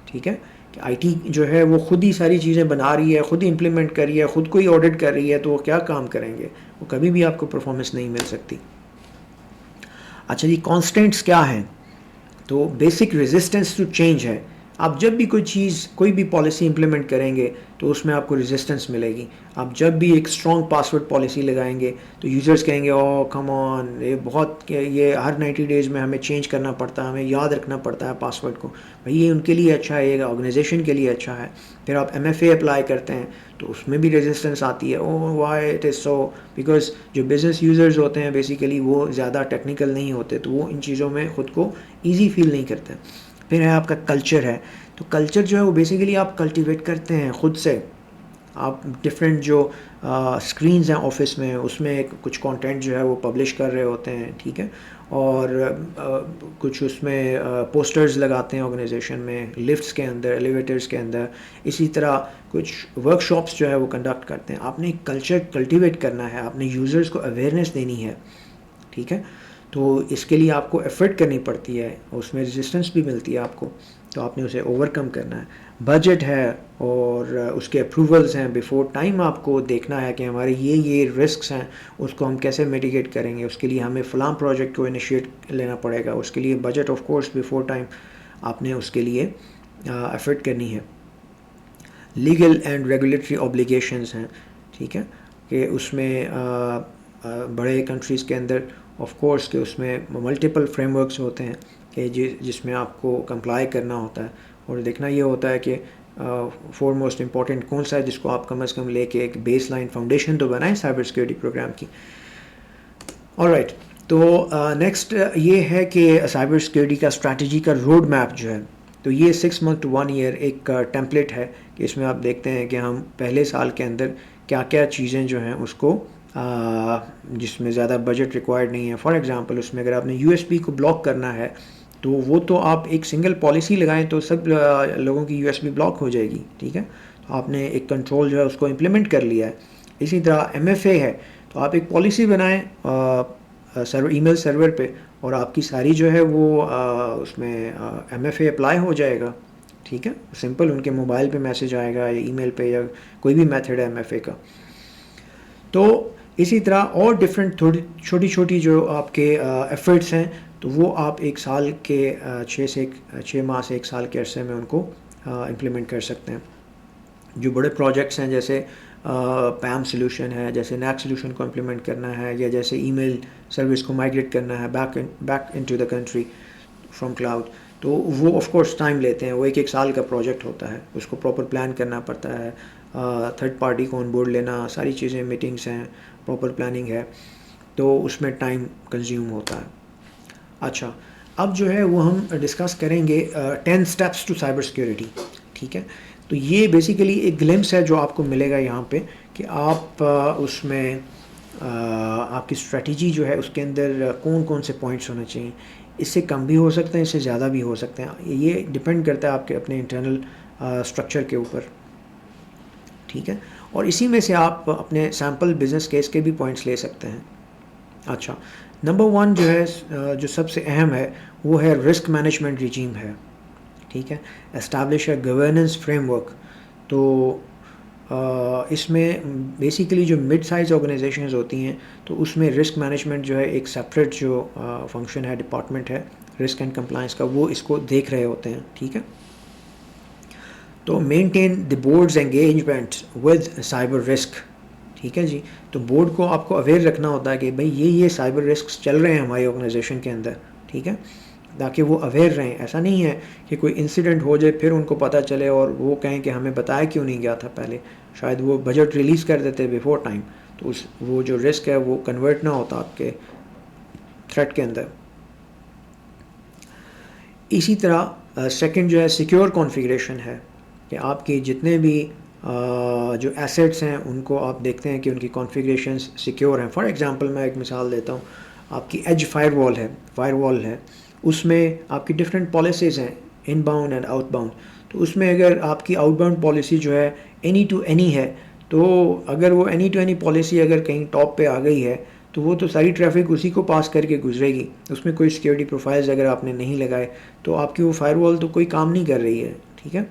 ٹھیک ہے. کہ آئی ٹی جو ہے وہ خود ہی ساری چیزیں بنا رہی ہے، خود ہی امپلیمنٹ کر رہی ہے، خود کو ہی آڈٹ کر رہی ہے، تو وہ کیا کام کریں گے؟ وہ کبھی بھی آپ کو پرفارمنس نہیں مل سکتی. اچھا جی، کانسٹنٹس کیا ہیں؟ تو بیسک ریزسٹنس ٹو چینج ہے. آپ جب بھی کوئی بھی پالیسی امپلیمنٹ کریں گے تو اس میں آپ کو ریزسٹنس ملے گی. آپ جب بھی ایک اسٹرانگ پاسورڈ پالیسی لگائیں گے تو یوزرس کہیں گے او کم آن، یہ ہر 90 ڈیز میں ہمیں چینج کرنا پڑتا ہے، ہمیں یاد رکھنا پڑتا ہے پاسورڈ کو. بھائی یہ ان کے لیے اچھا ہے، یہ آرگنائزیشن کے لیے اچھا ہے. پھر آپ ایم ایف اے اپلائی کرتے ہیں تو اس میں بھی ریزسٹنس آتی ہے. Oh why it is so, because جو بزنس یوزرز ہوتے ہیں بیسیکلی وہ زیادہ ٹیکنیکل نہیں ہوتے، تو وہ ان چیزوں میں خود کو ایزی فیل نہیں کرتے. پھر ہے آپ کا کلچر ہے. تو کلچر جو ہے وہ بیسیکلی آپ کلٹیویٹ کرتے ہیں خود سے. آپ ڈفرینٹ جو اسکرینز ہیں آفس میں، اس میں کچھ کانٹینٹ جو ہے وہ پبلش کر رہے ہوتے ہیں، ٹھیک ہے، اور کچھ اس میں پوسٹرز لگاتے ہیں آرگنائزیشن میں، لفٹس کے اندر، ایلیویٹرز کے اندر. اسی طرح کچھ ورک شاپس جو ہے وہ کنڈکٹ کرتے ہیں. آپ نے ایک کلچر کلٹیویٹ کرنا ہے، آپ نے یوزرز کو اویئرنیس دینی ہے، ٹھیک ہے. تو اس کے لیے آپ کو ایفرٹ کرنی پڑتی ہے، اس میں ریزسٹنس بھی ملتی ہے آپ کو، تو آپ نے اسے اوور کم کرنا ہے. بجٹ ہے اور اس کے اپروولز ہیں. بیفور ٹائم آپ کو دیکھنا ہے کہ ہمارے یہ رسکس ہیں، اس کو ہم کیسے میٹیگیٹ کریں گے. اس کے لیے ہمیں فلاں پروجیکٹ کو انیشیٹ لینا پڑے گا. اس کے لیے budget of course before time آپ نے اس کے لیے ایفرٹ کرنی ہے. لیگل اینڈ ریگولیٹری اوبلیگیشنز ہیں، ٹھیک ہے، کہ اس میں بڑے کنٹریز کے اندر آف کورس کہ اس میں ملٹیپل فریم ورکس ہوتے ہیں کہ جس میں آپ کو کمپلائی کرنا ہوتا ہے، اور دیکھنا یہ ہوتا ہے کہ فور موسٹ امپورٹنٹ کون سا ہے جس کو آپ کم از کم لے کے ایک بیس لائن فاؤنڈیشن تو بنائیں سائبر سیکیورٹی پروگرام کی. آلرائٹ، تو نیکسٹ یہ ہے کہ سائبر سیکیورٹی کا اسٹریٹجی کا روڈ میپ جو ہے، تو یہ 6 month to 1 year ایک ٹیمپلیٹ ہے کہ اس میں آپ دیکھتے ہیں کہ ہم پہلے سال کے اندر کیا کیا چیزیں جو ہیں اس کو جس میں زیادہ بجٹ ریکوائرڈ نہیں ہے. فار ایگزامپل اس میں اگر آپ نے یو ایس بی کو بلاک کرنا ہے تو وہ تو آپ ایک سنگل پالیسی لگائیں تو سب لوگوں کی یو ایس بی بلاک ہو جائے گی، ٹھیک ہے. تو آپ نے ایک کنٹرول جو ہے اس کو امپلیمنٹ کر لیا ہے. اسی طرح ایم ایف اے ہے، تو آپ ایک پالیسی بنائیں ای میل سرور پہ، اور آپ کی ساری جو ہے وہ اس میں ایم ایف اے اپلائی ہو جائے گا، ٹھیک ہے. سمپل ان کے موبائل پہ میسج آئے گا یا ای میل پہ یا کوئی بھی میتھڈ ہے ایم ایف اے کا. تو اسی طرح اور ڈفرینٹ چھوٹی چھوٹی جو آپ کے ایفرٹس ہیں تو وہ آپ ایک سال کے 6 ماہ سے 1 سال کے عرصے میں ان کو امپلیمنٹ کر سکتے ہیں. جو بڑے پروجیکٹس ہیں جیسے پیم سلوشن ہے، جیسے نیک سلوشن کو امپلیمنٹ کرنا ہے، یا جیسے ای میل سروس کو مائگریٹ کرنا ہے back into the country from cloud, تو وہ آف کورس ٹائم لیتے ہیں. وہ 1 سال کا پروجیکٹ ہوتا ہے، اس کو پراپر پلان کرنا پڑتا ہے، تھرڈ پارٹی کو آن بورڈ لینا، ساری چیزیں، میٹنگس ہیں، پراپر پلاننگ ہے، تو اس میں ٹائم کنزیوم ہوتا ہے. اچھا، اب جو ہے وہ ہم ڈسکس کریں گے 10 اسٹیپس ٹو سائبر سیکیورٹی، ٹھیک ہے. تو یہ بیسیکلی ایک گلمپس ہے جو آپ کو ملے گا یہاں پہ کہ آپ اس میں آپ کی اسٹریٹجی جو ہے اس کے اندر کون سے پوائنٹس ہونے چاہیے. اس سے کم بھی ہو سکتے ہیں، اس سے زیادہ بھی ہو سکتے ہیں، یہ ڈپینڈ کرتا ہے آپ کے اپنے انٹرنل اسٹرکچر کے اوپر، ٹھیک ہے. اور اسی میں سے آپ اپنے سیمپل بزنس کیس کے بھی پوائنٹس لے سکتے ہیں. اچھا، نمبر 1 جو ہے جو سب سے اہم ہے وہ ہے رسک مینجمنٹ ریجیم ہے، ٹھیک ہے. Establish a governance frame work. تو اس میں بیسیکلی جو مڈ سائز آرگنائزیشنز ہوتی ہیں تو اس میں رسک مینجمنٹ جو ہے ایک سپریٹ جو فنکشن ہے، ڈپارٹمنٹ ہے رسک اینڈ کمپلائنس کا، وہ اس کو دیکھ رہے ہوتے ہیں، ٹھیک ہے. تو maintain the boards engagement with cyber risk, ٹھیک ہے جی. تو بورڈ کو آپ کو اویئر رکھنا ہوتا ہے کہ بھائی یہ سائبر رسکس چل رہے ہیں ہماری آرگنائزیشن کے اندر، ٹھیک ہے، تاکہ وہ اویئر رہیں. ایسا نہیں ہے کہ کوئی انسیڈنٹ ہو جائے پھر ان کو پتہ چلے اور وہ کہیں کہ ہمیں بتایا کیوں نہیں گیا تھا پہلے. شاید وہ بجٹ ریلیز کر دیتے بیفور ٹائم، تو وہ جو رسک ہے وہ کنورٹ نہ ہوتا آپ کے تھریٹ کے اندر. اسی طرح سیکنڈ جو ہے سیکیور کانفیگریشن ہے کہ آپ کے جتنے بھی جو ایسیٹس ہیں ان کو آپ دیکھتے ہیں کہ ان کی کانفیگریشنز سیکیور ہیں. فار ایگزامپل میں ایک مثال دیتا ہوں، آپ کی ایج فائر وال ہے، اس میں آپ کی ڈفرینٹ پالیسیز ہیں، ان باؤنڈ اینڈ آؤٹ باؤنڈ. تو اس میں اگر آپ کی آؤٹ باؤنڈ پالیسی جو ہے اینی ٹو اینی ہے، تو اگر وہ اینی ٹو اینی پالیسی اگر کہیں ٹاپ پہ آ گئی ہے تو وہ تو ساری ٹریفک اسی کو پاس کر کے گزرے گی. اس میں کوئی سیکیورٹی پروفائلز اگر آپ نے نہیں لگائے تو آپ کی وہ فائر وال تو کوئی کام نہیں کر رہی ہے، ٹھیک ہے.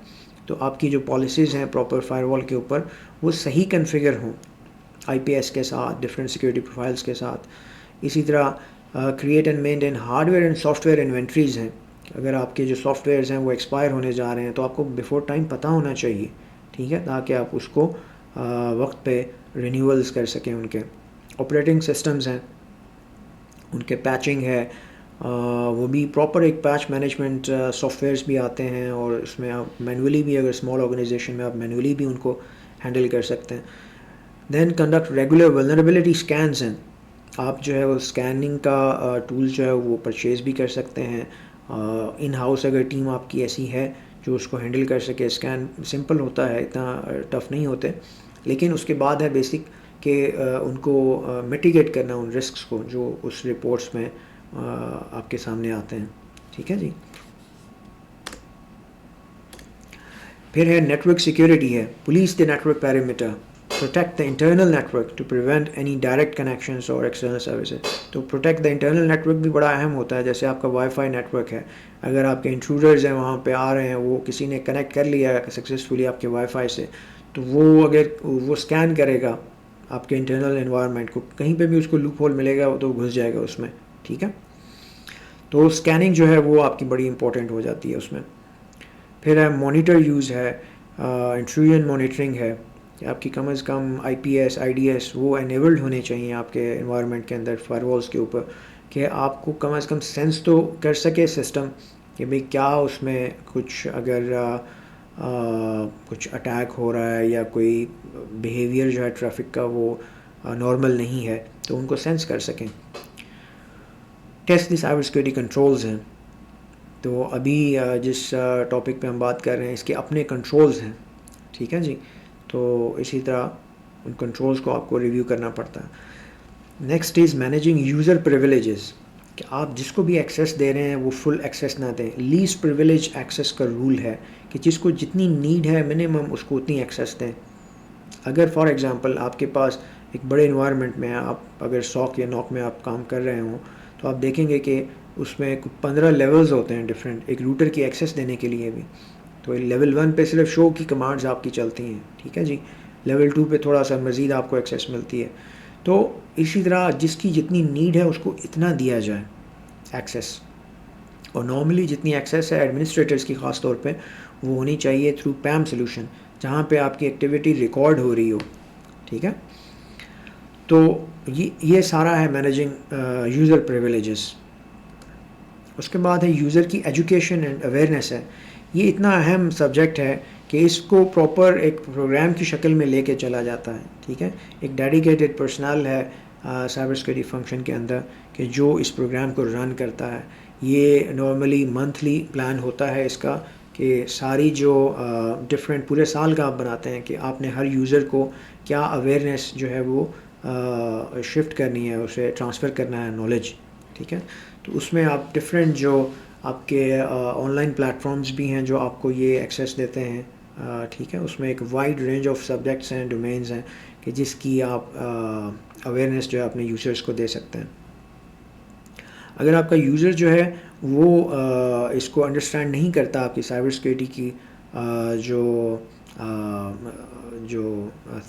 تو آپ کی جو پالیسیز ہیں پراپر فائر وال کے اوپر وہ صحیح کنفیگر ہوں آئی پی ایس کے ساتھ، ڈفرینٹ سیکیورٹی پروفائلز کے ساتھ. اسی طرح create and maintain hard where and soft where inventories ہیں اگر آپ کے جو سافٹ ویئرز ہیں وہ ایکسپائر ہونے جا رہے ہیں تو آپ کو بیفور ٹائم پتہ ہونا چاہیے، ٹھیک ہے، تاکہ آپ اس کو وقت پہ رینیولز کر سکیں. ان کے آپریٹنگ سسٹمز ہیں، ان کے پیچنگ ہے، وہ بھی پراپر ایک پیچ مینجمنٹ سافٹ ویئرس بھی آتے ہیں، اور اس میں آپ مینولی بھی، اگر اسمال آرگنائزیشن میں آپ مینولی بھی ان کو ہینڈل کر سکتے ہیں. دین کنڈکٹ ریگولر ولنریبلٹی اسکینز ہیں، آپ جو ہے وہ اسکیننگ کا ٹول جو ہے وہ پرچیز بھی کر سکتے ہیں. ان ہاؤس اگر ٹیم آپ کی ایسی ہے جو اس کو ہینڈل کر سکے، اسکین سمپل ہوتا ہے، اتنا ٹف نہیں ہوتے، لیکن اس کے بعد ہے بیسک کہ ان کو میٹیگیٹ کرنا ان رسکس کو جو اس رپورٹس میں آپ کے سامنے آتے ہیں. ٹھیک ہے جی. پھر ہے نیٹورک سیکیورٹی ہے، police the network perimeter, protect the internal network to prevent any direct connections اور ایکسٹرنل سروسز. تو پروٹیکٹ دا انٹرنل نیٹورک بھی بڑا اہم ہوتا ہے. جیسے آپ کا وائی فائی نیٹورک ہے، اگر آپ کے انٹروڈرز ہیں وہاں پہ آ رہے ہیں، وہ کسی نے کنیکٹ کر لیا ہے سکسیزفلی آپ کے وائی فائی سے، تو وہ اگر وہ اسکین کرے گا آپ کے انٹرنل انوائرمنٹ کو، کہیں پہ بھی اس کو لوپ ہول ملے گا تو وہ گھس جائے گا اس میں. ٹھیک ہے، تو اسکیننگ جو ہے وہ آپ کی بڑی امپورٹنٹ ہو جاتی ہے اس میں. پھر ہے مانیٹر یوز ہے، انٹروژن مانیٹرنگ ہے، کہ آپ کی کم از کم I P S I D S وہ انیبلڈ ہونے چاہیے آپ کے انوائرمنٹ کے اندر، فائر والس کے اوپر، کہ آپ کو کم از کم سینس تو کر سکے سسٹم کہ بھئی کیا اس میں کچھ اگر کچھ اٹیک ہو رہا ہے یا کوئی بیہیویئر جو ہے ٹریفک کا وہ نارمل نہیں ہے، تو ان کو سینس کر سکیں. ٹیسٹ دی سائبر سیکورٹی کنٹرولز ہیں. تو ابھی جس ٹاپک پہ ہم بات کر رہے ہیں اس کے اپنے کنٹرولز ہیں. ٹھیک ہے جی. تو اسی طرح ان کنٹرولز کو آپ کو ریویو کرنا پڑتا ہے. نیکسٹ از مینیجنگ یوزر پریویلیجز، کہ آپ جس کو بھی ایکسیس دے رہے ہیں وہ فل ایکسیس نہ دیں. لیسٹ پریویلیج ایکسیس کا رول ہے کہ جس کو جتنی نیڈ ہے منیمم اس کو اتنی ایکسیس دیں. اگر فار ایگزامپل آپ کے پاس ایک بڑے انوائرمنٹ میں آپ اگر سوک یا نوک میں آپ کام کر رہے ہوں تو آپ دیکھیں گے کہ اس میں 15 لیولز ہوتے ہیں ڈفرینٹ، ایک روٹر کی ایکسیس دینے کے لیے بھی. تو لیول 1 پہ صرف شو کی کمانڈز آپ کی چلتی ہیں. ٹھیک ہے جی. لیول 2 پہ تھوڑا سا مزید آپ کو ایکسیس ملتی ہے. تو اسی طرح جس کی جتنی نیڈ ہے اس کو اتنا دیا جائے ایکسیس. اور نارملی جتنی ایکسیس ہے ایڈمنسٹریٹرز کی خاص طور پہ وہ ہونی چاہیے تھرو پیم سولوشن، جہاں پہ آپ کی ایکٹیویٹی ریکارڈ ہو رہی ہو. ٹھیک ہے. تو یہ سارا ہے مینیجنگ یوزر پریویلیجز. اس کے بعد ہے یوزر کی ایجوکیشن اینڈ اویئرنیس ہے. یہ اتنا اہم سبجیکٹ ہے کہ اس کو پراپر ایک پروگرام کی شکل میں لے کے چلا جاتا ہے. ٹھیک ہے. ایک ڈیڈیکیٹڈ پرسنل ہے سائبر سیکورٹی فنکشن کے اندر کہ جو اس پروگرام کو رن کرتا ہے. یہ نارملی منتھلی پلان ہوتا ہے اس کا، کہ ساری جو ڈفرینٹ پورے سال کا آپ بناتے ہیں کہ آپ نے ہر یوزر کو کیا اویئرنیس جو ہے وہ شفٹ کرنی ہے، اسے ٹرانسفر کرنا ہے نالج. ٹھیک ہے. تو اس میں آپ ڈفرینٹ جو آپ کے آن لائن پلیٹفارمز بھی ہیں جو آپ کو یہ ایکسیس دیتے ہیں. ٹھیک ہے. اس میں ایک وائڈ رینج آف سبجیکٹس ہیں، ڈومینز ہیں کہ جس کی آپ اویئرنیس جو ہے اپنے یوزرس کو دے سکتے ہیں. اگر آپ کا یوزر جو ہے وہ اس کو انڈرسٹینڈ نہیں کرتا آپ کی سائبر سیکورٹی کی جو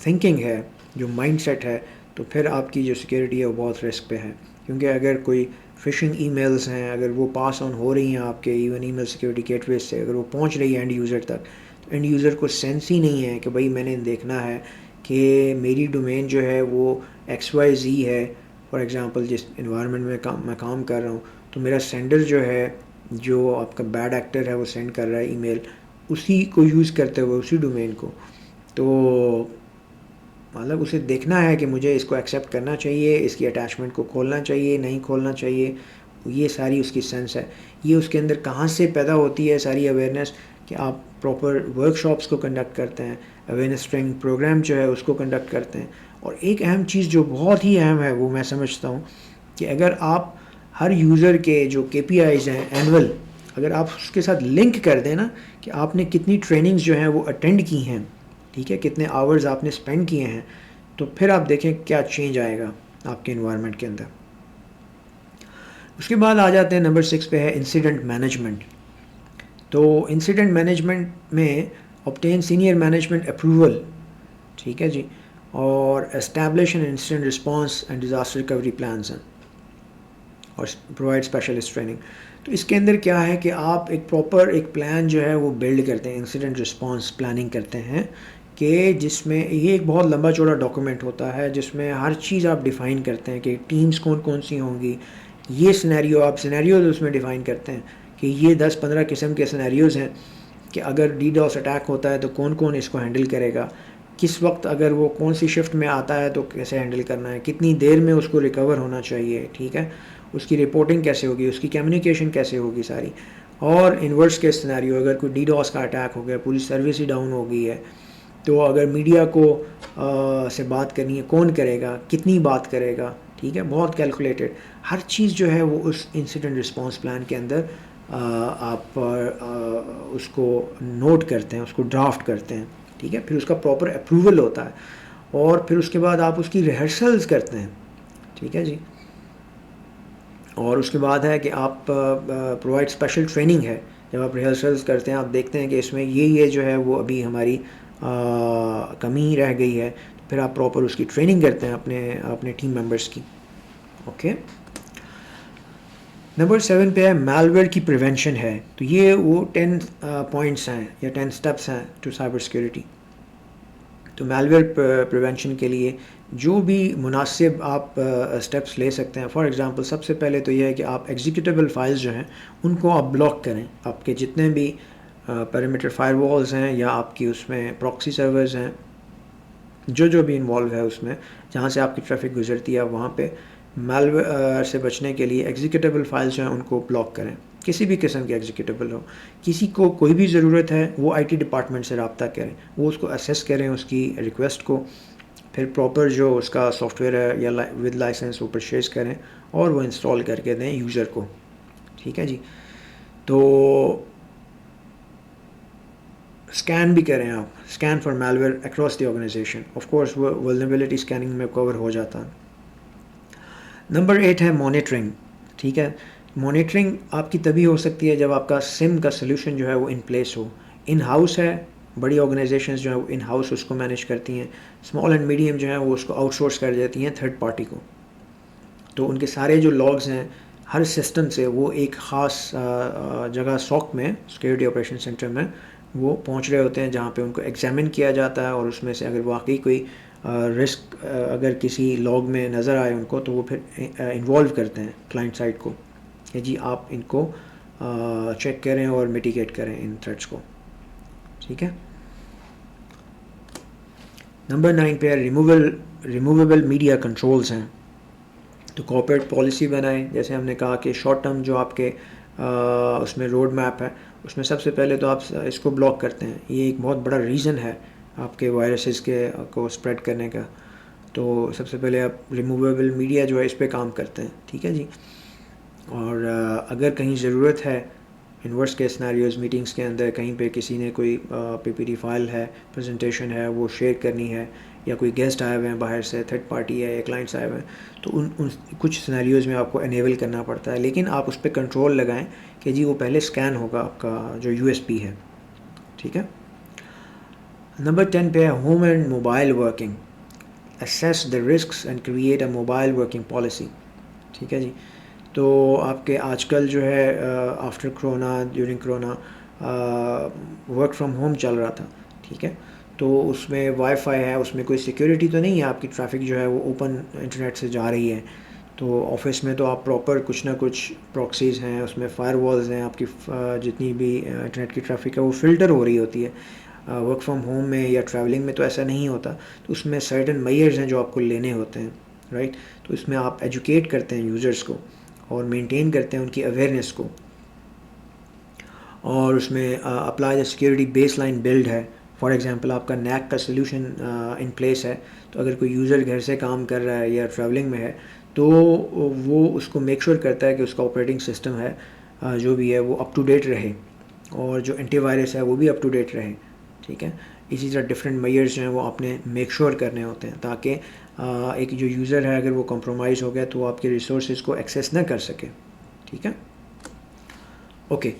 تھنکنگ ہے، جو مائنڈ سیٹ ہے، تو پھر آپ کی جو سیکورٹی ہے وہ بہت رسک پہ ہے. کیونکہ اگر کوئی فشنگ ای میلز ہیں، اگر وہ پاس آن ہو رہی ہیں آپ کے ایون ای میل سیکورٹی گیٹ ویز سے، اگر وہ پہنچ رہی ہے اینڈ یوزر تک، تو اینڈ یوزر کو سینس ہی نہیں ہے کہ بھائی میں نے دیکھنا ہے کہ میری ڈومین جو ہے وہ ایکس وائی زی ہے. فار ایگزامپل جس انوائرمنٹ میں کام کر رہا ہوں، تو میرا سینڈر جو ہے، جو آپ کا بیڈ ایکٹر ہے، وہ سینڈ کر رہا ہے ای میل اسی کو یوز کرتے ہوئے اسی ڈومین کو. تو مطلب اسے دیکھنا ہے کہ مجھے اس کو ایکسیپٹ کرنا چاہیے، اس کی اٹیچمنٹ کو کھولنا چاہیے، نہیں کھولنا چاہیے. یہ ساری اس کی سینس ہے. یہ اس کے اندر کہاں سے پیدا ہوتی ہے ساری اویئرنیس، کہ آپ پراپر ورک شاپس کو کنڈکٹ کرتے ہیں، اویئرنیس ٹریننگ پروگرام جو ہے اس کو کنڈکٹ کرتے ہیں. اور ایک اہم چیز جو بہت ہی اہم ہے وہ میں سمجھتا ہوں کہ اگر آپ ہر یوزر کے جو کے پی آئیز ہیں اینول، اگر آپ اس کے ساتھ لنک کر دیں نا کہ آپ نے کتنی ٹریننگز جو ہیں وہ اٹینڈ کی ہیں، ٹھیک ہے، کتنے آورز آپ نے اسپینڈ کیے ہیں، تو پھر آپ دیکھیں کیا چینج آئے گا آپ کے انوائرمنٹ کے اندر. اس کے بعد آ جاتے ہیں نمبر 6 پہ ہے انسیڈنٹ مینجمنٹ. تو انسیڈنٹ مینجمنٹ میں obtain سینئر مینجمنٹ اپروول. ٹھیک ہے جی. اور establish an instant response and disaster recovery plans ہیں، اور پرووائڈ اسپیشلسٹ ٹریننگ. تو اس کے اندر کیا ہے کہ آپ ایک پراپر ایک پلان جو ہے وہ بلڈ کرتے ہیں، انسیڈنٹ رسپانس پلاننگ کرتے ہیں، کہ جس میں یہ ایک بہت لمبا چوڑا ڈاکومنٹ ہوتا ہے جس میں ہر چیز آپ ڈیفائن کرتے ہیں کہ ٹیمز کون کون سی ہوں گی، یہ سینیریو آپ سینیریوز اس میں ڈیفائن کرتے ہیں کہ یہ 10-15 قسم کے سینیریوز ہیں کہ اگر ڈی ڈاس اٹیک ہوتا ہے تو کون کون اس کو ہینڈل کرے گا، کس وقت اگر وہ کون سی شفٹ میں آتا ہے تو کیسے ہینڈل کرنا ہے، کتنی دیر میں اس کو ریکور ہونا چاہیے، ٹھیک ہے، اس کی رپورٹنگ کیسے ہوگی، اس کی کمیونیکیشن کیسے ہوگی ساری. اور انورس کے سینیریو، اگر کوئی ڈی ڈاس کا اٹیک ہو گیا، پوری سروس ہی ڈاؤن ہو گئی ہے، تو اگر میڈیا کو سے بات کرنی ہے کون کرے گا، کتنی بات کرے گا، ٹھیک ہے، بہت کیلکولیٹڈ ہر چیز جو ہے وہ اس انسیڈنٹ رسپانس پلان کے اندر آپ اس کو نوٹ کرتے ہیں، اس کو ڈرافٹ کرتے ہیں، ٹھیک ہے، پھر اس کا پراپر اپروول ہوتا ہے اور پھر اس کے بعد آپ اس کی ریہرسلز کرتے ہیں، ٹھیک ہے جی. اور اس کے بعد ہے کہ آپ پرووائڈ اسپیشل ٹریننگ ہے، جب آپ ریہرسلز کرتے ہیں آپ دیکھتے ہیں کہ اس میں یہ جو ہے وہ ابھی ہماری کمی رہ گئی ہے، پھر آپ پراپر اس کی ٹریننگ کرتے ہیں اپنے ٹیم ممبرس کی. اوکے. نمبر 7 پہ ہے میلویئر کی پریونشن ہے. تو یہ وہ 10 پوائنٹس ہیں یا 10 اسٹیپس ہیں ٹو سائبر سیکیورٹی. تو میلویئر پریونشن کے لیے جو بھی مناسب آپ اسٹیپس لے سکتے ہیں. فار ایگزامپل سب سے پہلے تو یہ ہے کہ آپ ایگزیکیوٹیبل فائلز جو ہیں ان کو آپ بلاک کریں. آپ کے جتنے بھی پیریمیٹر فائر والز ہیں یا آپ کی اس میں پراکسی سرورز ہیں، جو بھی انوالو ہے اس میں جہاں سے آپ کی ٹریفک گزرتی ہے، وہاں پہ میلویئر سے بچنے کے لیے ایگزیکیوٹیبل فائلز جو ہیں ان کو بلاک کریں. کسی بھی قسم کے ایگزیکیوٹیبل ہو، کسی کو کوئی بھی ضرورت ہے وہ آئی ٹی ڈپارٹمنٹ سے رابطہ کریں، وہ اس کو اسیس کریں اس کی ریکویسٹ کو، پھر پراپر جو اس کا سافٹ ویئر ہے یا ود لائسنس وہ پرچیز کریں اور وہ انسٹال کر کے دیں یوزر کو. ٹھیک ہے جی. تو اسکین بھی کریں آپ، scan for malware across the organization. Of course وہ ولنریبلٹی اسکیننگ میں کور ہو جاتا ہے. نمبر 8 ہے مانیٹرنگ. ٹھیک ہے. مانیٹرنگ آپ کی تبھی ہو سکتی ہے جب آپ کا سم کا سلوشن جو ہے وہ in place who. In house ہے، بڑی آرگنائزیشنز جو ہیں وہ ان ہاؤس اس کو مینیج کرتی ہیں. اسمال اینڈ میڈیم جو ہیں وہ اس کو آؤٹ سورس کر دیتی ہیں تھرڈ پارٹی کو. تو ان کے سارے جو لاگز ہیں ہر سسٹم سے وہ ایک خاص جگہ سوک میں، سیکیورٹی آپریشن سینٹر میں وہ پہنچ رہے ہوتے ہیں جہاں پہ ان کو ایگزامن کیا جاتا ہے، اور اس میں سے اگر واقعی کوئی رسک اگر کسی لاگ میں نظر آئے ان کو تو وہ پھر انوالو کرتے ہیں کلائنٹ سائٹ کو کہ جی آپ ان کو چیک کریں اور میٹیگیٹ کریں ان تھریٹس کو. ٹھیک ہے. نمبر 9 پہ ریموویبل میڈیا کنٹرولز ہیں. تو کارپوریٹ پالیسی بنائیں. جیسے ہم نے کہا کہ شارٹ ٹرم جو آپ کے اس میں روڈ میپ ہے اس میں سب سے پہلے تو آپ اس کو بلاک کرتے ہیں. یہ ایک بہت بڑا ریزن ہے آپ کے وائرسز کے کو اسپریڈ کرنے کا. تو سب سے پہلے آپ ریموویبل میڈیا جو ہے اس پہ کام کرتے ہیں. ٹھیک ہے جی. اور اگر کہیں ضرورت ہے انورس کے سینیریوز میٹنگز کے اندر کہیں پہ کسی نے کوئی پی پی ٹی فائل ہے، پریزنٹیشن ہے، وہ شیئر کرنی ہے، یا کوئی گیسٹ آئے ہوئے ہیں باہر سے، تھرڈ پارٹی ہے یا کلائنٹس آئے ہوئے ہیں، تو ان کچھ سینیریوز میں آپ کو انیبل کرنا پڑتا ہے. لیکن آپ اس پہ کنٹرول لگائیں کہ جی وہ پہلے اسکین ہوگا آپ کا جو یو ایس پی ہے. ٹھیک ہے. نمبر 10 پہ ہے home and mobile working. Assess the risks and create a mobile working policy. ٹھیک ہے جی. تو آپ کے آج کل جو ہے after corona, during corona work from home چل رہا تھا. ٹھیک ہے. تو اس میں وائی فائی ہے، اس میں کوئی سیکیورٹی تو نہیں ہے، آپ کی ٹریفک جو ہے وہ اوپن انٹرنیٹ سے جا رہی ہے. تو آفس میں تو آپ پراپر کچھ نہ کچھ پراکسیز ہیں، اس میں فائر والز ہیں، آپ کی جتنی بھی انٹرنیٹ کی ٹریفک ہے وہ فلٹر ہو رہی ہوتی ہے. ورک فرام ہوم میں یا ٹریولنگ میں تو ایسا نہیں ہوتا. تو اس میں سرٹن میئرز ہیں جو آپ کو لینے ہوتے ہیں، رائٹ. تو اس میں آپ ایجوکیٹ کرتے ہیں یوزرس کو اور مینٹین کرتے ہیں ان کی اویئرنیس کو. اور اس میں apply the security baseline build ہے. فار ایگزامپل آپ کا نیک کا سلوشن ان پلیس ہے، تو اگر کوئی یوزر گھر سے کام کر رہا ہے یا ٹریولنگ میں ہے تو وہ اس کو میک شیور کرتا ہے کہ اس کا آپریٹنگ سسٹم ہے جو بھی ہے وہ اپ ٹو ڈیٹ رہے، اور جو اینٹی وائرس ہے وہ بھی اپ ٹو ڈیٹ رہے. ٹھیک ہے. اسی طرح ڈفرینٹ میئرز جو ہیں وہ آپ نے میک شیور کرنے ہوتے ہیں تاکہ ایک جو یوزر ہے اگر وہ کمپرومائز ہو گیا تو وہ آپ کے ریسورسز کو ایکسیس نہ کر سکے. ٹھیک ہے. Okay.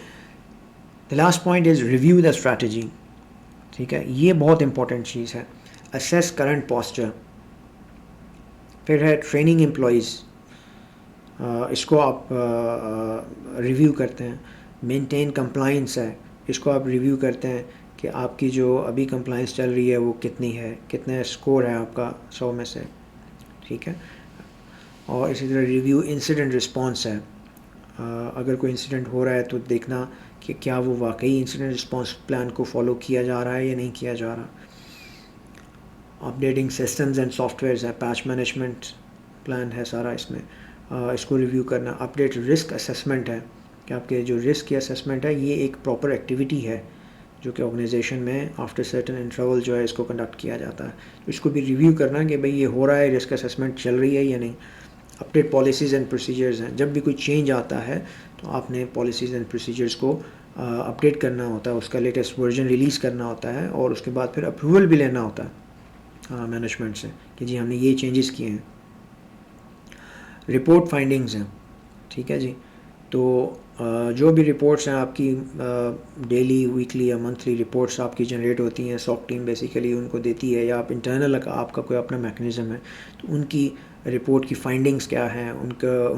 The last point is review the strategy. ٹھیک ہے. یہ بہت امپورٹنٹ چیز ہے. Assess current posture. پھر ہے ٹریننگ امپلائیز. اس کو آپ ریویو کرتے ہیں. مینٹین کمپلائنس ہے, اس کو آپ ریویو کرتے ہیں کہ آپ کی جو ابھی کمپلائنس چل رہی ہے وہ کتنی ہے, کتنا اسکور ہے آپ کا 100 میں سے, ٹھیک ہے. اور اسی طرح ریویو انسیڈنٹ رسپانس ہے, اگر کوئی انسیڈنٹ ہو رہا ہے تو دیکھنا کہ کیا وہ واقعی انسیڈنٹ رسپانس پلان کو فالو کیا جا رہا ہے یا نہیں کیا جا رہا. Updating systems and softwares ہے, پیچ مینجمنٹ پلان ہے سارا اس میں, اس کو ریویو کرنا. اپڈیٹ رسک اسسمنٹ ہے کہ آپ کے جو رسک کی اسسمنٹ ہے یہ ایک پراپر ایکٹیویٹی ہے جو کہ آرگنائزیشن میں آفٹر سرٹن انٹرول جو ہے اس کو کنڈکٹ کیا جاتا ہے. اس کو بھی ریویو کرنا کہ بھئی یہ ہو رہا ہے, رسک اسسمنٹ چل رہی ہے یا نہیں. اپڈیٹ پالیسیز اینڈ پروسیجرز ہیں, جب بھی کوئی چینج آتا ہے تو آپ نے پالیسیز اینڈ پروسیجرز کو اپڈیٹ کرنا ہوتا ہے, اس کا لیٹسٹ ورژن ریلیز کرنا ہوتا ہے, اور اس کے بعد پھر اپروول بھی لینا ہوتا ہے مینجمنٹ سے کہ جی ہم نے یہ چینجز کیے ہیں. رپورٹ فائنڈنگز ہیں, ٹھیک ہے جی. تو جو بھی رپورٹس ہیں آپ کی ڈیلی, ویکلی یا منتھلی رپورٹس آپ کی جنریٹ ہوتی ہیں, ساک ٹیم بیسیکلی ان کو دیتی ہے, یا آپ انٹرنل آپ کا کوئی اپنا میکنزم ہے تو ان کی رپورٹ کی فائنڈنگز کیا ہیں, ان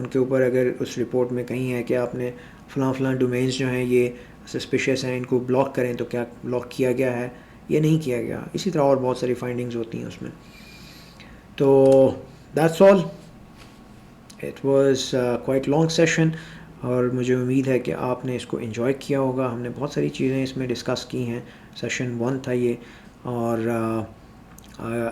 کے اوپر اگر اس رپورٹ میں کہیں ہے کہ آپ نے فلاں ڈومینز جو ہیں یہ سسپیشیس ہیں, ان کو بلاک کریں, تو کیا بلاک کیا گیا ہے یا نہیں کیا گیا. اسی طرح اور بہت ساری فائنڈنگز ہوتی ہیں اس میں. تو that's all. It was quite long session, اور مجھے امید ہے کہ آپ نے اس کو انجوائے کیا ہوگا. ہم نے بہت ساری چیزیں اس میں ڈسکس کی ہیں. سیشن 1 تھا یہ. اور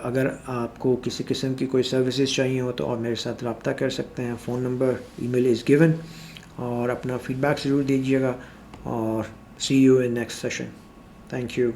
اگر آپ کو کسی قسم کی کوئی سروسز چاہیے ہو تو آپ میرے ساتھ رابطہ کر سکتے ہیں. Phone number, email is given, اور اپنا فیڈ بیک ضرور دیجیے گا. اور see you in next session. Thank you.